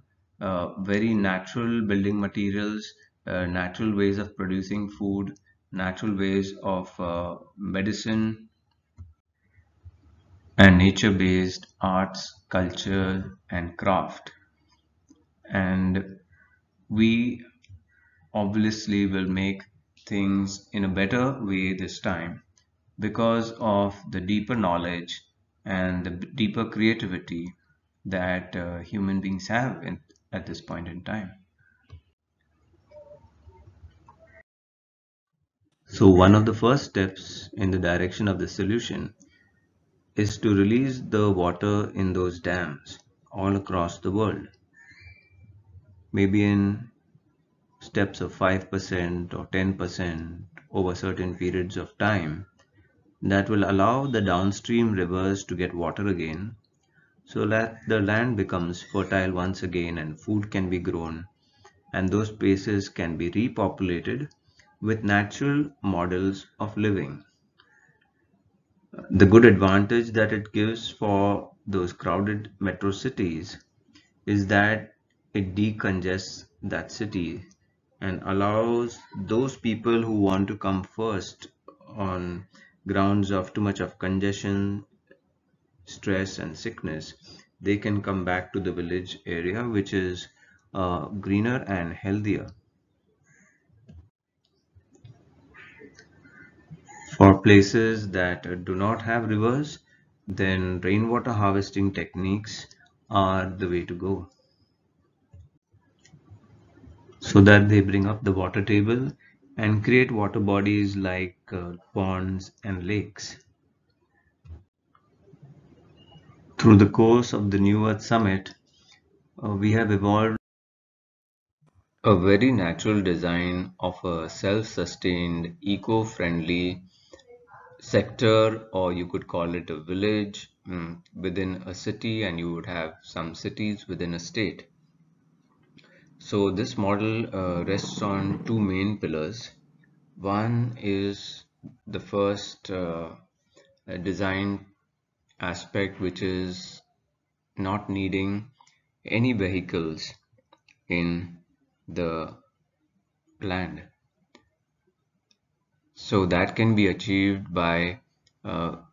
very natural building materials, natural ways of producing food, natural ways of medicine, and nature-based arts, culture, and craft. And we obviously will make things in a better way this time because of the deeper knowledge and the deeper creativity that human beings have at this point in time. So one of the first steps in the direction of the solution is to release the water in those dams all across the world, maybe in steps of 5% or 10% over certain periods of time that will allow the downstream rivers to get water again so that the land becomes fertile once again and food can be grown and those spaces can be repopulated with natural models of living. The good advantage that it gives for those crowded metro cities is that it decongests that city and allows those people who want to come first on grounds of too much of congestion, stress, and sickness, they can come back to the village area, which is greener and healthier. For places that do not have rivers, then rainwater harvesting techniques are the way to go, so that they bring up the water table and create water bodies like ponds and lakes. Through the course of the New Earth Summit, we have evolved a very natural design of a self-sustained, eco-friendly sector, or you could call it a village within a city, and you would have some cities within a state. So this model rests on two main pillars. One is the first design aspect, which is not needing any vehicles in the land. So that can be achieved by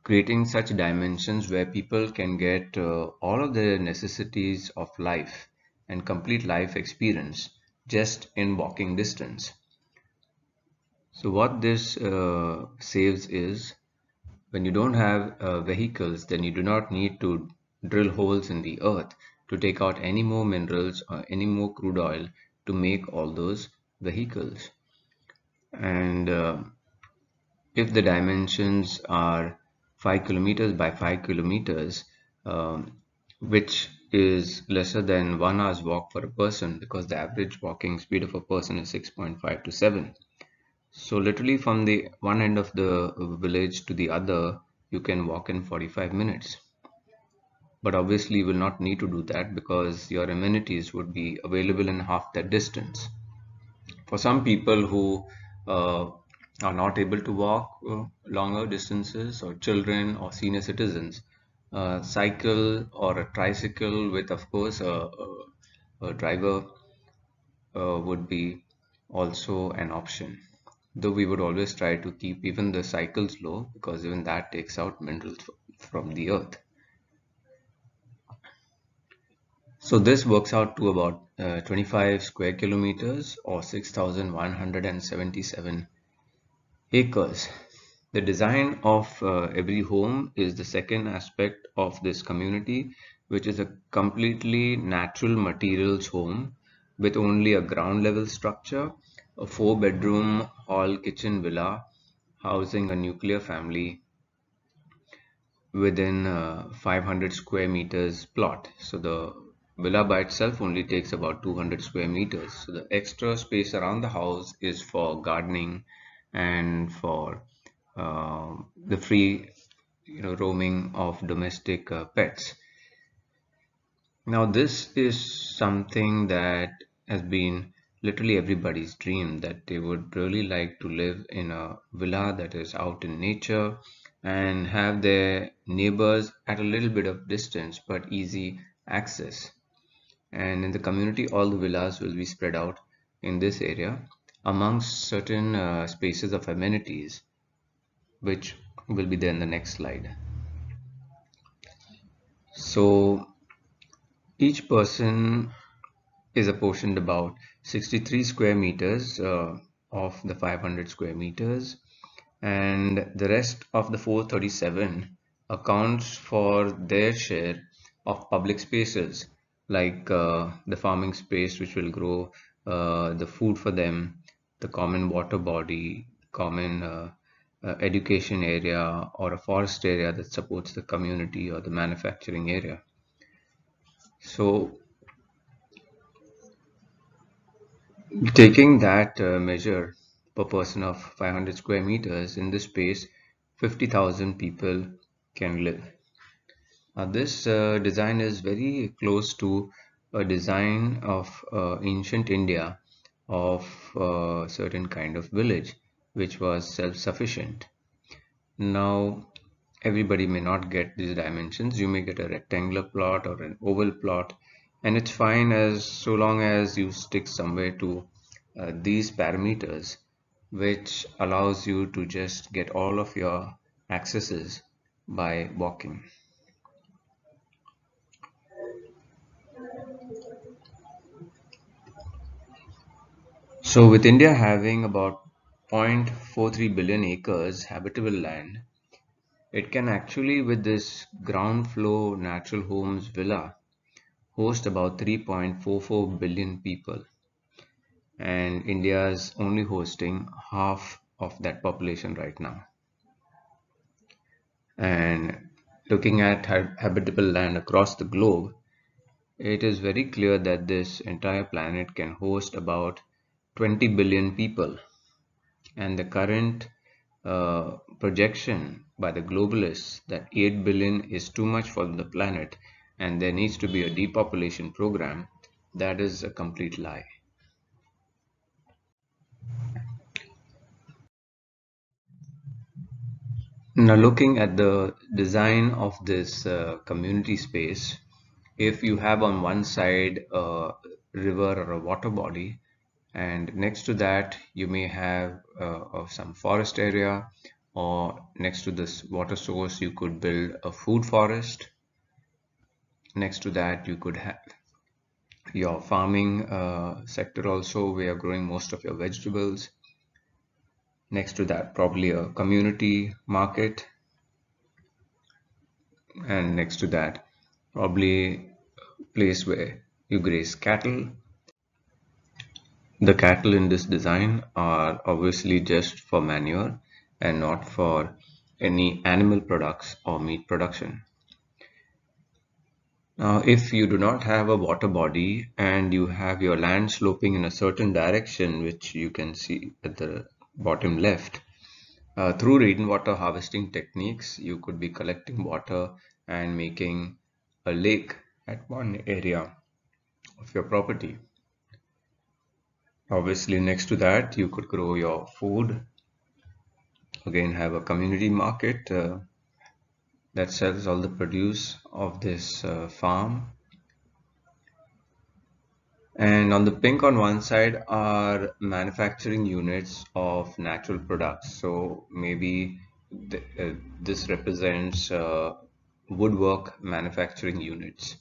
creating such dimensions where people can get all of the necessities of life and complete life experience just in walking distance. So what this saves is, when you don't have vehicles, then you do not need to drill holes in the earth to take out any more minerals or any more crude oil to make all those vehicles. And if the dimensions are 5 kilometers by 5 kilometers, which is lesser than 1 hour's walk for a person, because the average walking speed of a person is 6.5 to 7. So literally from the one end of the village to the other, you can walk in 45 minutes. But obviously you will not need to do that because your amenities would be available in half that distance. For some people who are not able to walk longer distances, or children or senior citizens, cycle or a tricycle with, of course, a driver would be also an option. Though we would always try to keep even the cycles low, because even that takes out minerals from the earth. So this works out to about 25 square kilometers or 6,177 acres. The design of every home is the second aspect of this community, which is a completely natural materials home with only a ground level structure, a 4-bedroom hall kitchen villa housing a nuclear family within 500 square meters plot. So the villa by itself only takes about 200 square meters. So the extra space around the house is for gardening and for the free, roaming of domestic pets. Now this is something that has been literally everybody's dream, that they would really like to live in a villa that is out in nature and have their neighbors at a little bit of distance but easy access. And in the community, all the villas will be spread out in this area amongst certain spaces of amenities, which will be there in the next slide. So each person is apportioned about 63 square meters of the 500 square meters, and the rest of the 437 accounts for their share of public spaces, like the farming space which will grow the food for them, the common water body, common education area, or a forest area that supports the community, or the manufacturing area. So taking that measure per person of 500 square meters, in this space 50,000 people can live. Now this design is very close to a design of ancient India of a certain kind of village which was self-sufficient. Now everybody may not get these dimensions. You may get a rectangular plot or an oval plot, and it's fine as so long as you stick somewhere to these parameters, which allows you to just get all of your accesses by walking. So with India having about 0.43 billion acres habitable land, it can actually, with this ground floor natural homes villa, host about 3.44 billion people. And India is only hosting half of that population right now. And looking at habitable land across the globe, it is very clear that this entire planet can host about 20 billion people. And the current projection by the globalists that 8 billion is too much for the planet and there needs to be a depopulation program, that is a complete lie. Now, looking at the design of this community space, if you have on one side a river or a water body, and next to that you may have some forest area, or next to this water source you could build a food forest. Next to that you could have your farming sector also, where you're growing most of your vegetables. Next to that probably a community market, and next to that probably a place where you graze cattle. The cattle in this design are obviously just for manure and not for any animal products or meat production. Now, if you do not have a water body and you have your land sloping in a certain direction, which you can see at the bottom left, through rainwater harvesting techniques, you could be collecting water and making a lake at one area of your property. Obviously, next to that, you could grow your food. Again, have a community market that sells all the produce of this farm. And on the pink on one side are manufacturing units of natural products. So maybe this represents woodwork manufacturing units.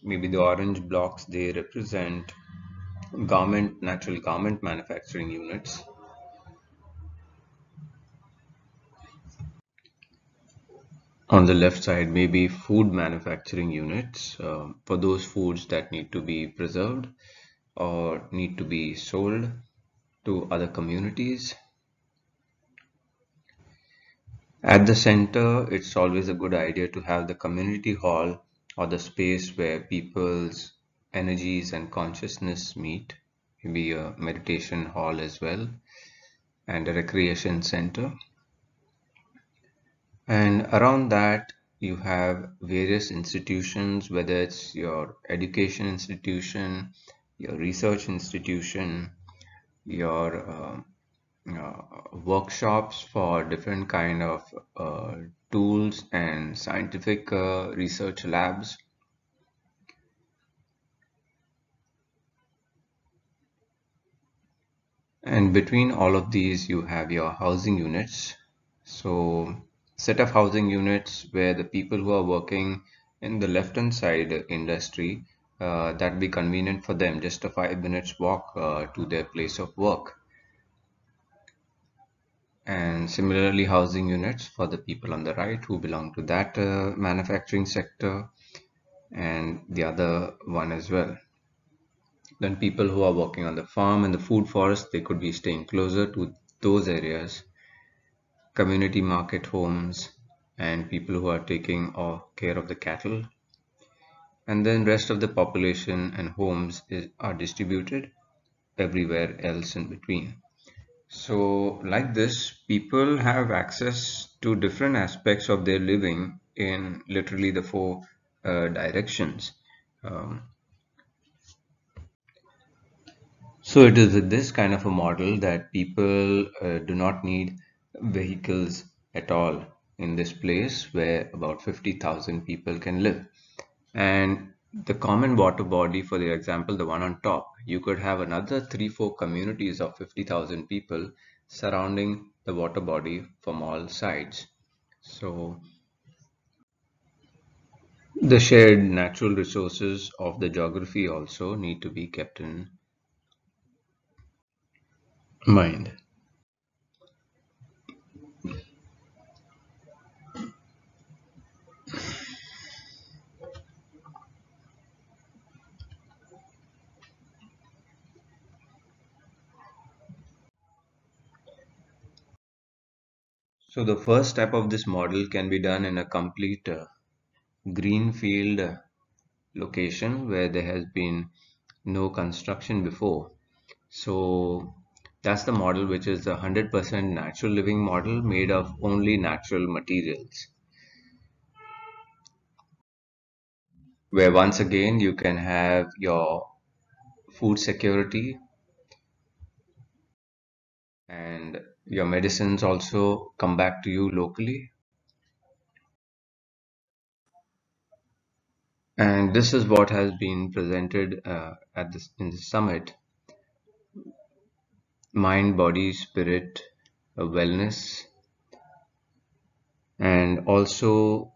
Maybe the orange blocks, they represent natural garment manufacturing units. On the left side, maybe food manufacturing units for those foods that need to be preserved or need to be sold to other communities. At the center, it's always a good idea to have the community hall or the space where people's energies and consciousness meet. Maybe a meditation hall as well, and a recreation center. And around that, you have various institutions, whether it's your education institution, your research institution, your workshops for different kind of tools and scientific research labs. And between all of these, you have your housing units. So set of housing units where the people who are working in the left hand side industry, that be convenient for them, just a 5 minutes walk to their place of work. And similarly, housing units for the people on the right who belong to that manufacturing sector, and the other one as well. Then people who are working on the farm and the food forest, they could be staying closer to those areas. Community market homes, and people who are taking care of the cattle. And then rest of the population and homes are distributed everywhere else in between. So like this, people have access to different aspects of their living in literally the four directions. Um, so it is with this kind of a model that people do not need vehicles at all in this place where about 50,000 people can live. And the common water body, for the example, the one on top, you could have another 3-4 communities of 50,000 people surrounding the water body from all sides. So the shared natural resources of the geography also need to be kept in mind. So the first step of this model can be done in a complete greenfield location where there has been no construction before. So that's the model, which is a 100% natural living model made of only natural materials, where once again you can have your food security and your medicines also come back to you locally. And this is what has been presented at this in the summit: mind, body, spirit, wellness, and also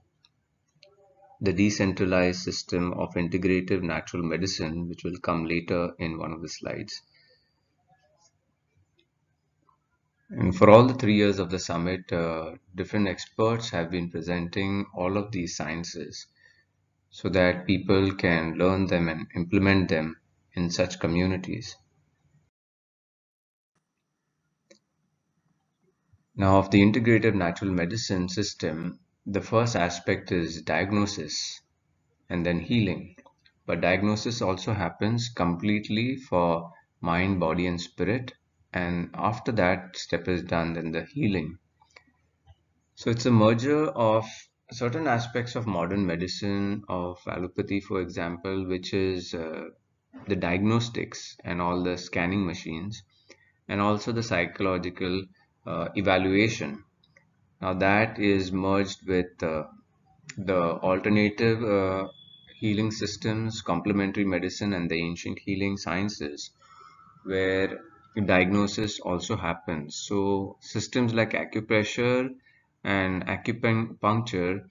the decentralized system of integrative natural medicine, which will come later in one of the slides. And for all the 3 years of the summit, different experts have been presenting all of these sciences so that people can learn them and implement them in such communities. Now, of the integrative natural medicine system, the first aspect is diagnosis and then healing. But diagnosis also happens completely for mind, body, and spirit. And after that step is done, then the healing. So it's a merger of certain aspects of modern medicine, of allopathy, for example, which is the diagnostics and all the scanning machines, and also the psychological evaluation. Now that is merged with the alternative healing systems, complementary medicine, and the ancient healing sciences, where diagnosis also happens. So systems like acupressure and acupuncture,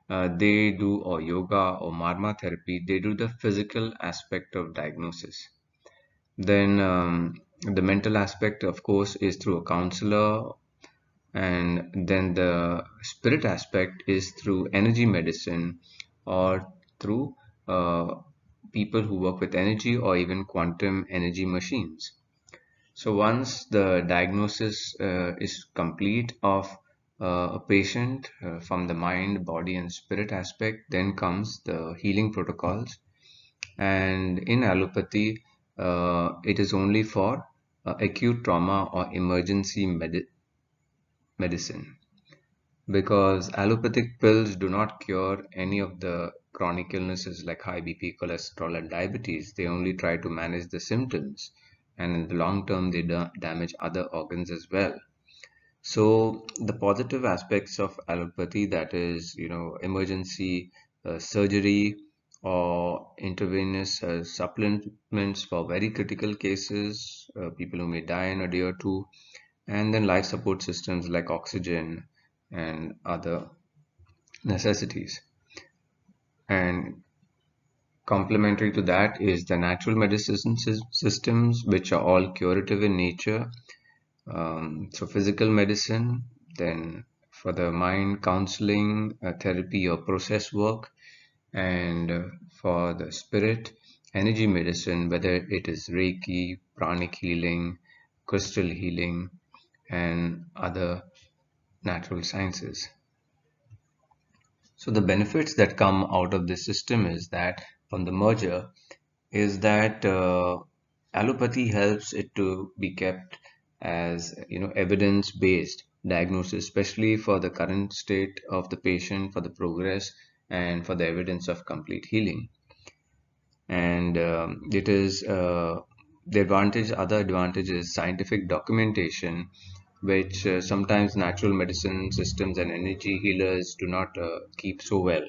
they do, or yoga or marma therapy, they do the physical aspect of diagnosis. Then the mental aspect, of course, is through a counselor, and then the spirit aspect is through energy medicine or through uh, people who work with energy or even quantum energy machines. So once the diagnosis is complete of a patient from the mind, body, and spirit aspect, then comes the healing protocols. And in allopathy, it is only for acute trauma or emergency medicine, because allopathic pills do not cure any of the chronic illnesses like high BP, cholesterol, and diabetes. They only try to manage the symptoms, and in the long term, they damage other organs as well. So the positive aspects of allopathy, that is, emergency surgery or intravenous supplements for very critical cases, people who may die in a day or two, and then life support systems like oxygen and other necessities. And complementary to that is the natural medicine systems, which are all curative in nature. So physical medicine, then for the mind, counseling, therapy or process work, and for the spirit, energy medicine, whether it is Reiki, pranic healing, crystal healing, and other natural sciences. So the benefits that come out of this system is that from the merger is that allopathy helps it to be kept as evidence based diagnosis, especially for the current state of the patient, for the progress, and for the evidence of complete healing. And it is the advantage other advantage is scientific documentation, which sometimes natural medicine systems and energy healers do not keep so well.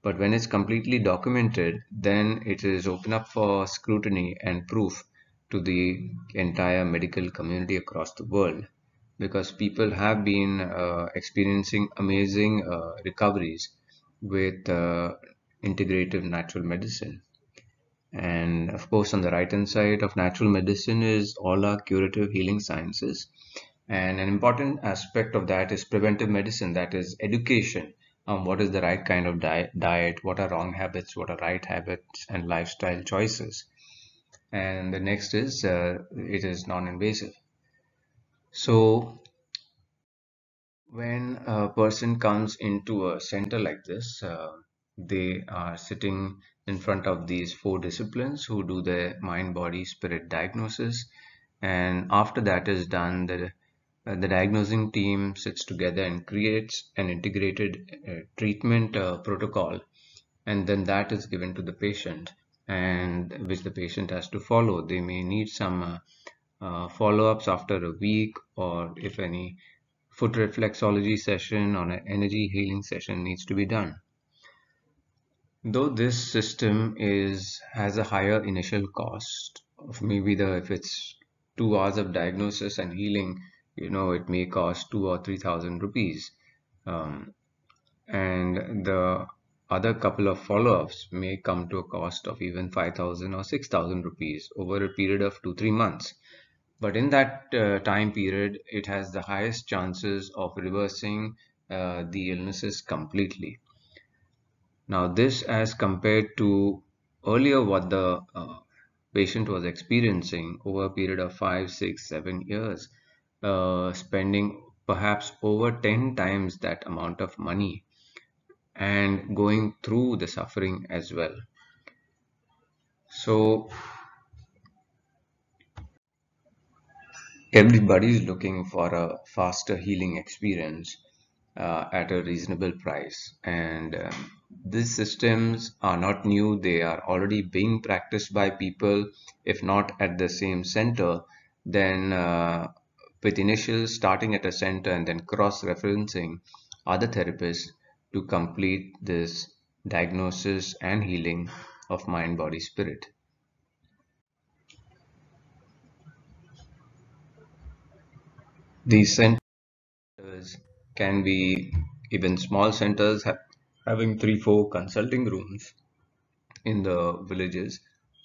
But when it's completely documented, then it is open up for scrutiny and proof to the entire medical community across the world, because people have been experiencing amazing recoveries with integrative natural medicine. And of course, on the right hand side of natural medicine is all our curative healing sciences. And an important aspect of that is preventive medicine, that is education on what is the right kind of diet, what are wrong habits, what are right habits, and lifestyle choices. And the next is it is non invasive. So When a person comes into a center like this, they are sitting in front of these four disciplines who do the mind, body, spirit diagnosis. And after that is done, the diagnosing team sits together and creates an integrated treatment protocol. And then that is given to the patient, and which the patient has to follow. They may need some follow-ups after a week, or if any foot reflexology session or an energy healing session needs to be done. Though this system is has a higher initial cost of maybe the if it's 2 hours of diagnosis and healing, it may cost 2 or 3,000 rupees, um, and the other couple of follow-ups may come to a cost of even 5,000 or 6,000 rupees over a period of 2-3 months. But in that time period, it has the highest chances of reversing the illnesses completely. Now, this as compared to earlier what the patient was experiencing over a period of 5, 6, 7 years, spending perhaps over 10 times that amount of money and going through the suffering as well. So everybody is looking for a faster healing experience at a reasonable price. And these systems are not new, they are already being practiced by people, if not at the same center, then with initial starting at a center and then cross referencing other therapists to complete this diagnosis and healing of mind, body, spirit. These centers can be even small centers having 3, 4 consulting rooms in the villages,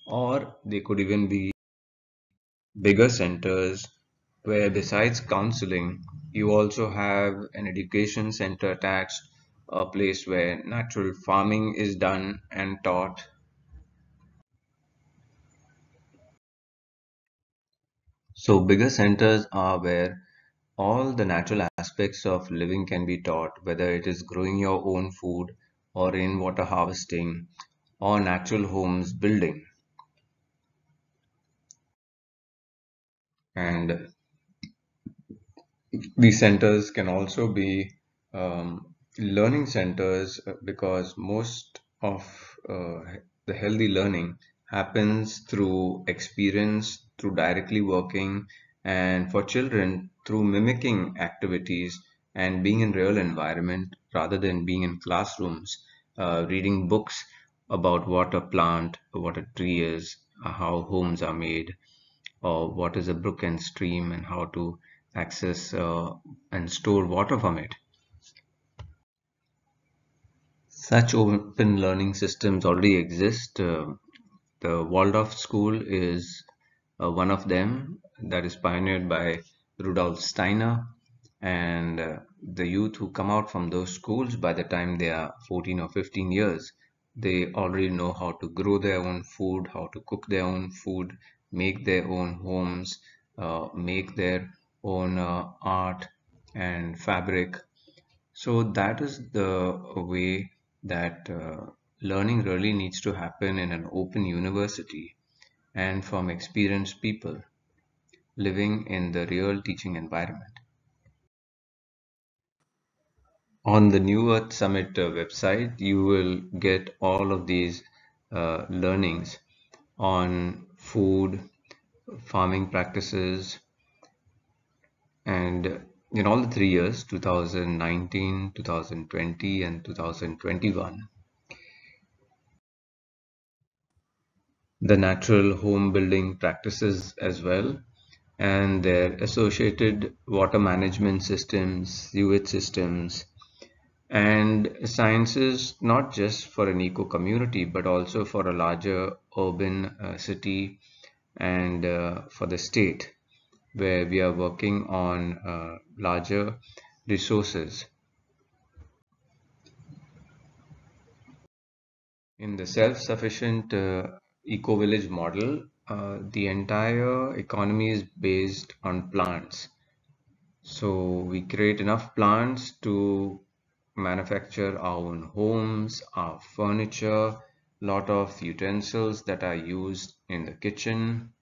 or they could even be bigger centers where, besides counseling, you also have an education center attached, a place where natural farming is done and taught. So, bigger centers are where all the natural aspects of living can be taught, whether it is growing your own food or rainwater harvesting or natural homes building. And these centers can also be learning centers because most of the healthy learning happens through experience, through directly working, and for children through mimicking activities and being in real environment rather than being in classrooms, reading books about what a plant, what a tree is, how homes are made, or what is a brook and stream and how to access and store water from it. Such open learning systems already exist. The Waldorf School is one of them that is pioneered by Rudolf Steiner, and the youth who come out from those schools by the time they are 14 or 15 years, they already know how to grow their own food, how to cook their own food, make their own homes, make their own art and fabric. So that is the way that learning really needs to happen in an open university and from experienced people living in the real teaching environment. On the New Earth Summit website, you will get all of these learnings on food, farming practices, and in all the 3 years, 2019, 2020, and 2021. The natural home building practices as well, and their associated water management systems, sewage systems, and sciences not just for an eco community but also for a larger urban city and for the state where we are working on larger resources. In the self-sufficient eco-village model, the entire economy is based on plants. So we create enough plants to manufacture our own homes, our furniture, lot of utensils that are used in the kitchen.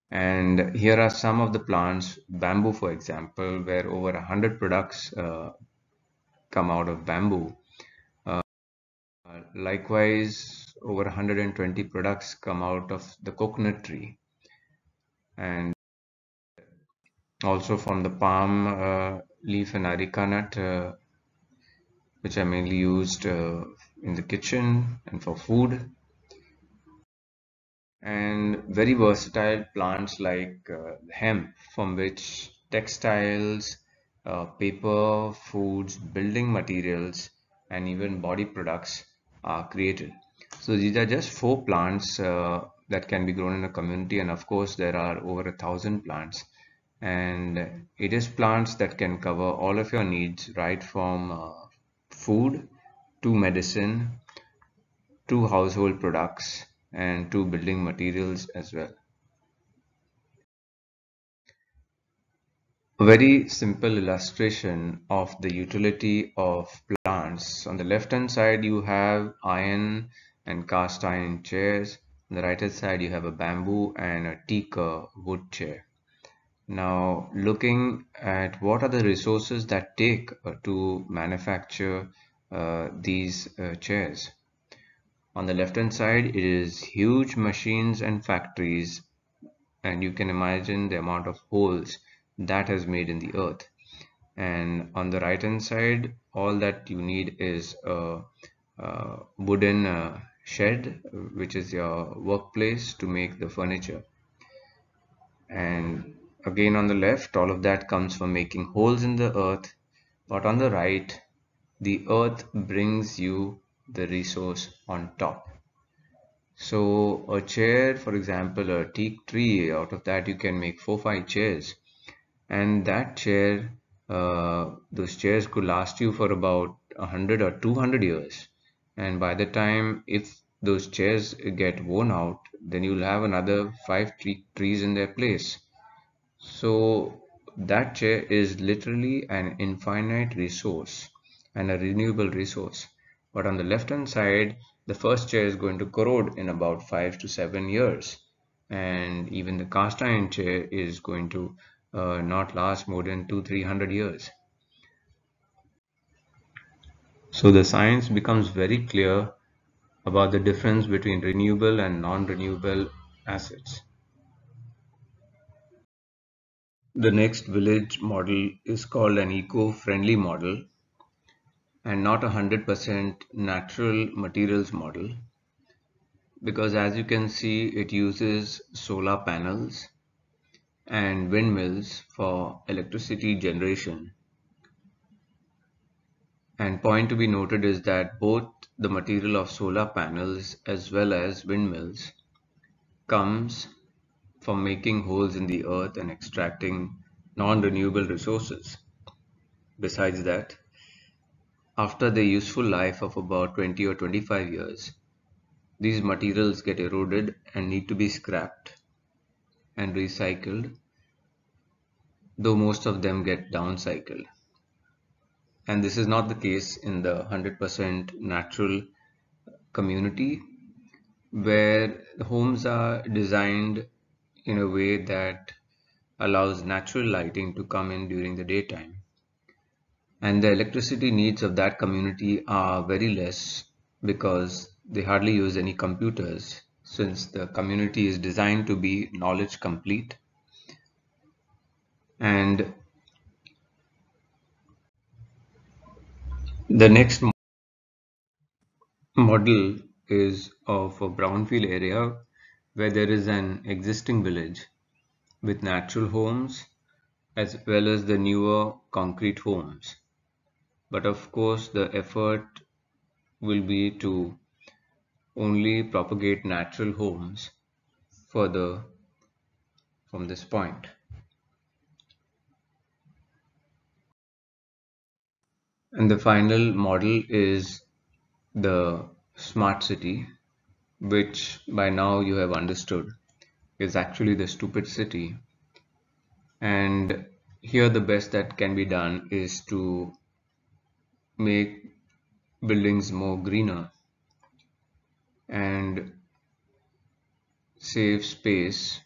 And here are some of the plants, bamboo for example, where over 100 products come out of bamboo. Likewise, over 120 products come out of the coconut tree, and also from the palm leaf and areca nut, which are mainly used in the kitchen and for food. And very versatile plants like hemp, from which textiles, paper, foods, building materials, and even body products are created. So these are just four plants that can be grown in a community, and of course there are over 1,000 plants. And it is plants that can cover all of your needs, right from food to medicine to household products and to building materials as well. A very simple illustration of the utility of plants. On the left hand side you have iron and cast iron chairs. On the right hand side you have a bamboo and a teak wood chair. Now looking at what are the resources that take to manufacture these chairs. On the left hand side it is huge machines and factories, and you can imagine the amount of holes that has made in the earth. And on the right hand side all that you need is a wooden shed, which is your workplace to make the furniture. And again on the left all of that comes from making holes in the earth, but on the right the earth brings you the resource on top. So a chair, for example, a teak tree, out of that you can make 4-5 chairs. And that chair, those chairs could last you for about 100 or 200 years. And by the time, if those chairs get worn out, then you'll have another 5 trees in their place. So that chair is literally an infinite resource and a renewable resource. But on the left hand side, the first chair is going to corrode in about 5 to 7 years. And even the cast iron chair is going to not last more than 200-300 years. So the science becomes very clear about the difference between renewable and non-renewable assets. The next village model is called an eco-friendly model and not 100% natural materials model, because as you can see it uses solar panels and windmills for electricity generation. And point to be noted is that both the material of solar panels as well as windmills comes from making holes in the earth and extracting non-renewable resources. Besides that, after their useful life of about 20 or 25 years, these materials get eroded and need to be scrapped and recycled, though most of them get downcycled. And this is not the case in the 100% natural community, where the homes are designed in a way that allows natural lighting to come in during the daytime. And the electricity needs of that community are very less because they hardly use any computers, since the community is designed to be knowledge complete. And the next model is of a brownfield area where there is an existing village with natural homes as well as the newer concrete homes. But of course, the effort will be to only propagate natural homes further from this point. And the final model is the smart city, which by now you have understood is actually the stupid city. And Here, the best that can be done is to make buildings more greener and save space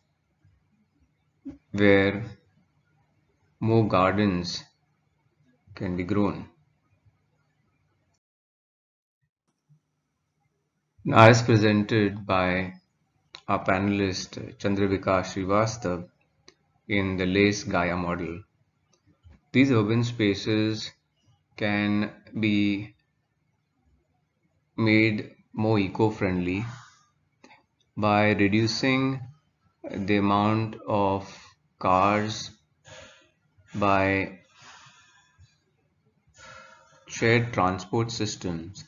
where more gardens can be grown. As presented by our panelist Chandravika Srivastav in the LACE Gaia model, these urban spaces can be made more eco-friendly by reducing the amount of cars, by shared transport systems.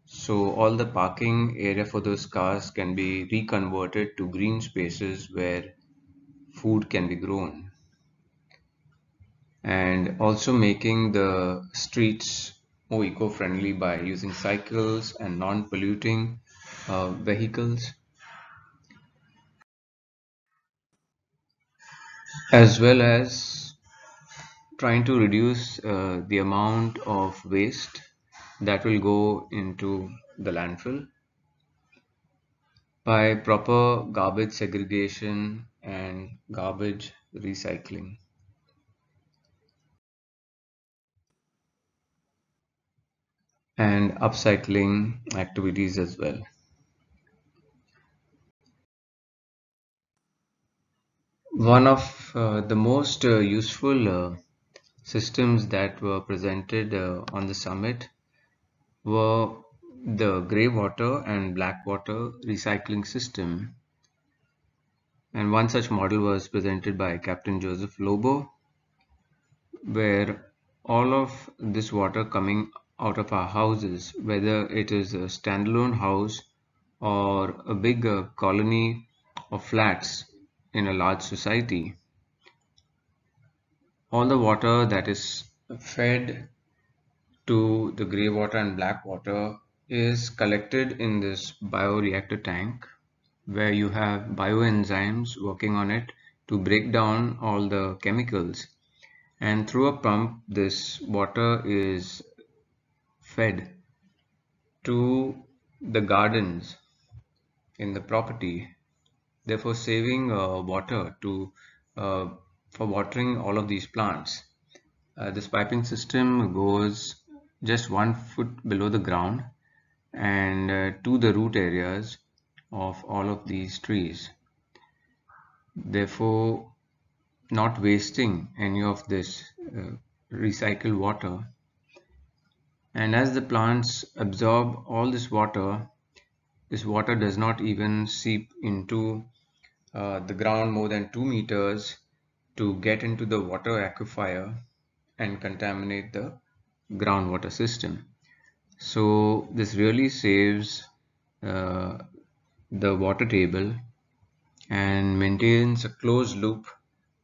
So all the parking area for those cars can be reconverted to green spaces where food can be grown, and also making the streets more eco-friendly by using cycles and non-polluting vehicles, as well as trying to reduce the amount of waste that will go into the landfill by proper garbage segregation and garbage recycling and upcycling activities as well. One of the most useful systems that were presented on the summit were the grey water and black water recycling system. And one such model was presented by Captain Joseph Lobo, where all of this water coming out of our houses, whether it is a standalone house or a big colony of flats in a large society, all the water that is fed to the grey water and black water is collected in this bioreactor tank, where you have bioenzymes working on it to break down all the chemicals, and through a pump this water is fed to the gardens in the property, therefore saving water to uh, for watering all of these plants. This piping system goes just 1 foot below the ground and to the root areas of all of these trees, therefore not wasting any of this recycled water. And as the plants absorb all this water does not even seep into the ground more than 2 meters to get into the water aquifer and contaminate the groundwater system. So this really saves uh, the water table and maintains a closed loop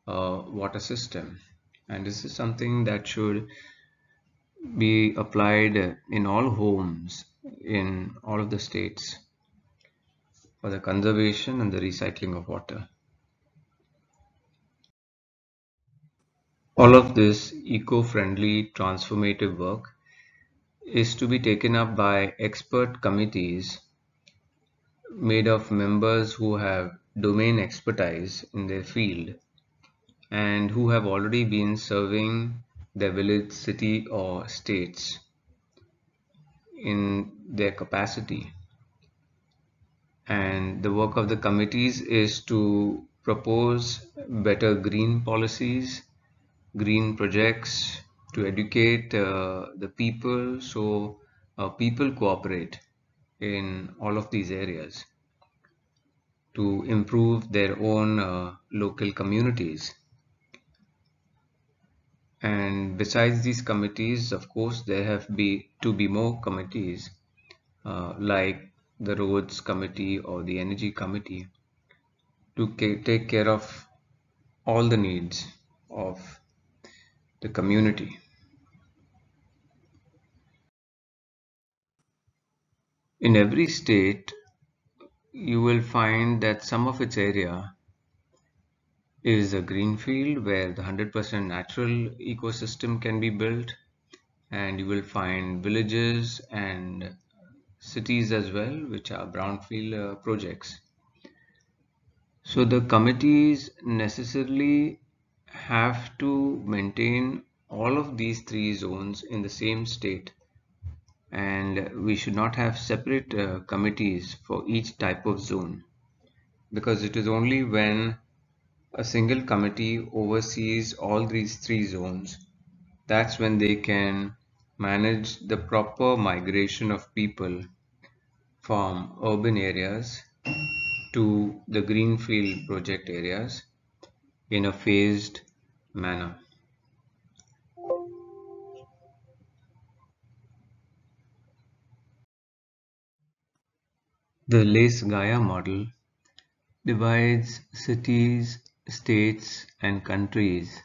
water system. And this is something that should be applied in all homes in all of the states for the conservation and the recycling of water. All of this eco-friendly transformative work is to be taken up by expert committees made of members who have domain expertise in their field and who have already been serving their village, city, or states in their capacity. And the work of the committees is to propose better green policies, green projects, to educate the people, so people cooperate in all of these areas to improve their own local communities. And besides these committees, of course, there have to be more committees like the roads committee or the energy committee to take care of all the needs of the community. In every state, you will find that some of its area is a green field where the 100% natural ecosystem can be built, and you will find villages and cities as well, which are brownfield projects. So the committees necessarily have to maintain all of these three zones in the same state, and we should not have separate committees for each type of zone, because it is only when a single committee oversees all these three zones that's when they can manage the proper migration of people from urban areas to the greenfield project areas in a phased manner. The Lace Gaia model divides cities, states, and countries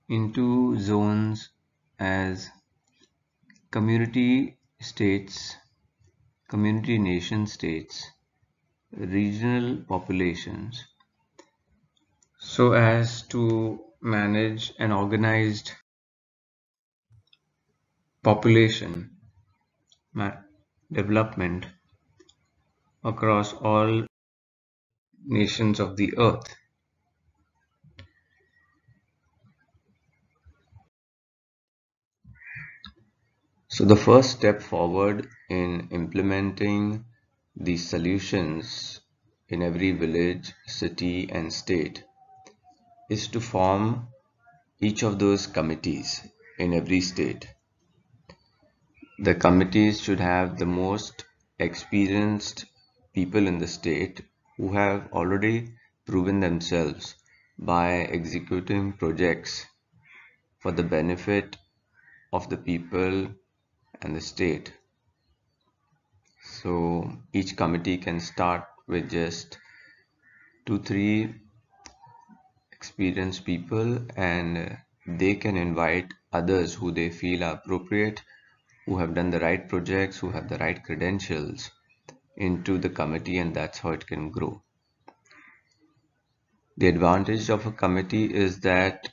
into zones as community states, community nation states, regional populations, so as to manage an organized population development across all nations of the earth. So the first step forward in implementing these solutions in every village, city, and state is to form each of those committees in every state. The committees should have the most experienced people in the state who have already proven themselves by executing projects for the benefit of the people and the state. So each committee can start with just 2-3 experienced people, and they can invite others who they feel are appropriate, who have done the right projects, who have the right credentials into the committee, and that's how it can grow. The advantage of a committee is that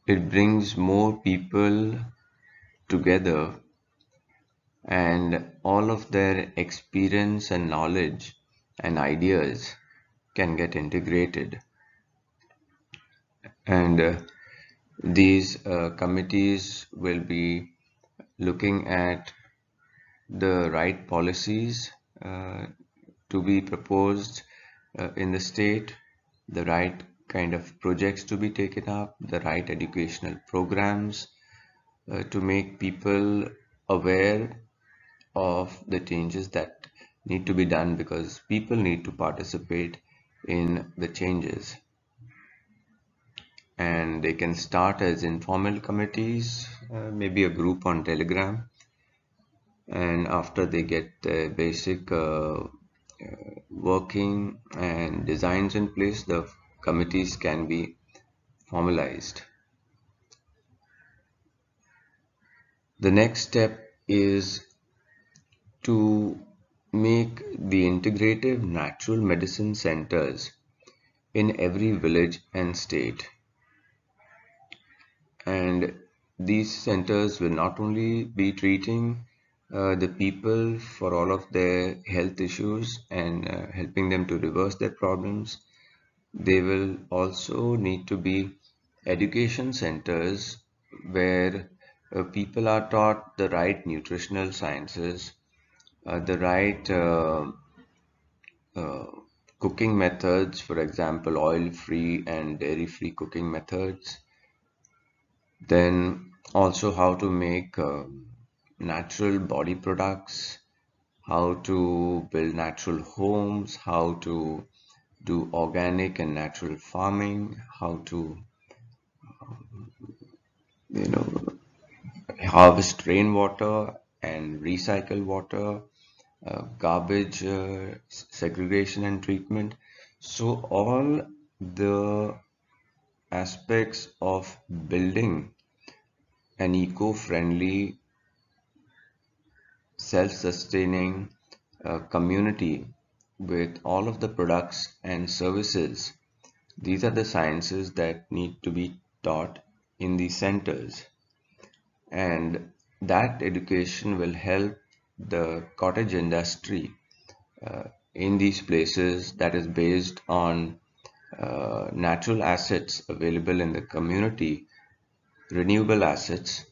it brings more people together, and all of their experience and knowledge and ideas can get integrated. And these committees will be looking at the right policies to be proposed in the state, the right kind of projects to be taken up, the right educational programs to make people aware of the changes that need to be done, because people need to participate in the changes. And they can start as informal committees, maybe a group on Telegram, and after they get the basic working and designs in place, the committees can be formalized. The next step is to make the integrative natural medicine centers in every village and state. And these centers will not only be treating the people for all of their health issues and helping them to reverse their problems, they will also need to be education centers where people are taught the right nutritional sciences, the right uh, cooking methods, for example, oil-free and dairy-free cooking methods. Then also how to make natural body products, how to build natural homes, how to do organic and natural farming, how to you know harvest rainwater and recycle water, garbage segregation and treatment. So all the aspects of building an eco-friendly, self-sustaining community with all of the products and services These are the sciences that need to be taught in these centers, and that education will help the cottage industry in these places, that is based on natural assets available in the community, renewable assets,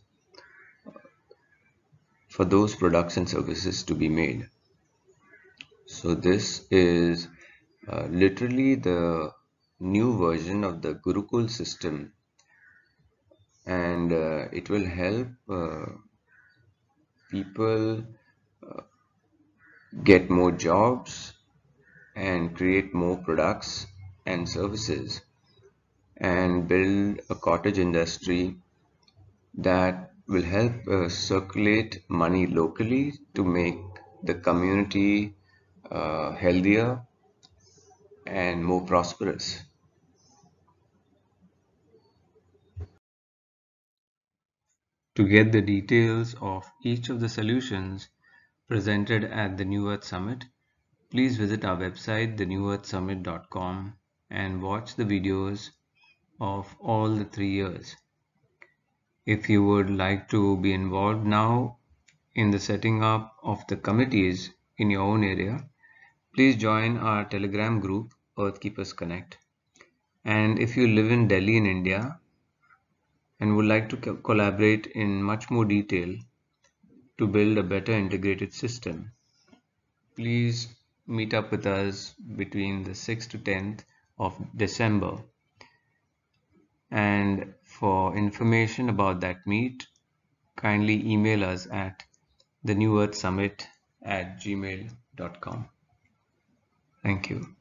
for those products and services to be made. So this is literally the new version of the Gurukul system, and it will help people get more jobs and create more products and services, and build a cottage industry that will help circulate money locally to make the community healthier and more prosperous. To get the details of each of the solutions presented at the New Earth Summit, please visit our website thenewearthsummit.com and watch the videos of all the 3 years. If you would like to be involved now in the setting up of the committees in your own area, please join our Telegram group, Earthkeepers Connect. And if you live in Delhi in India and would like to collaborate in much more detail to build a better integrated system, please meet up with us between the 6th to 10th of December. And for information about that meet, kindly email us at thenewearthsummit@gmail.com. Thank you.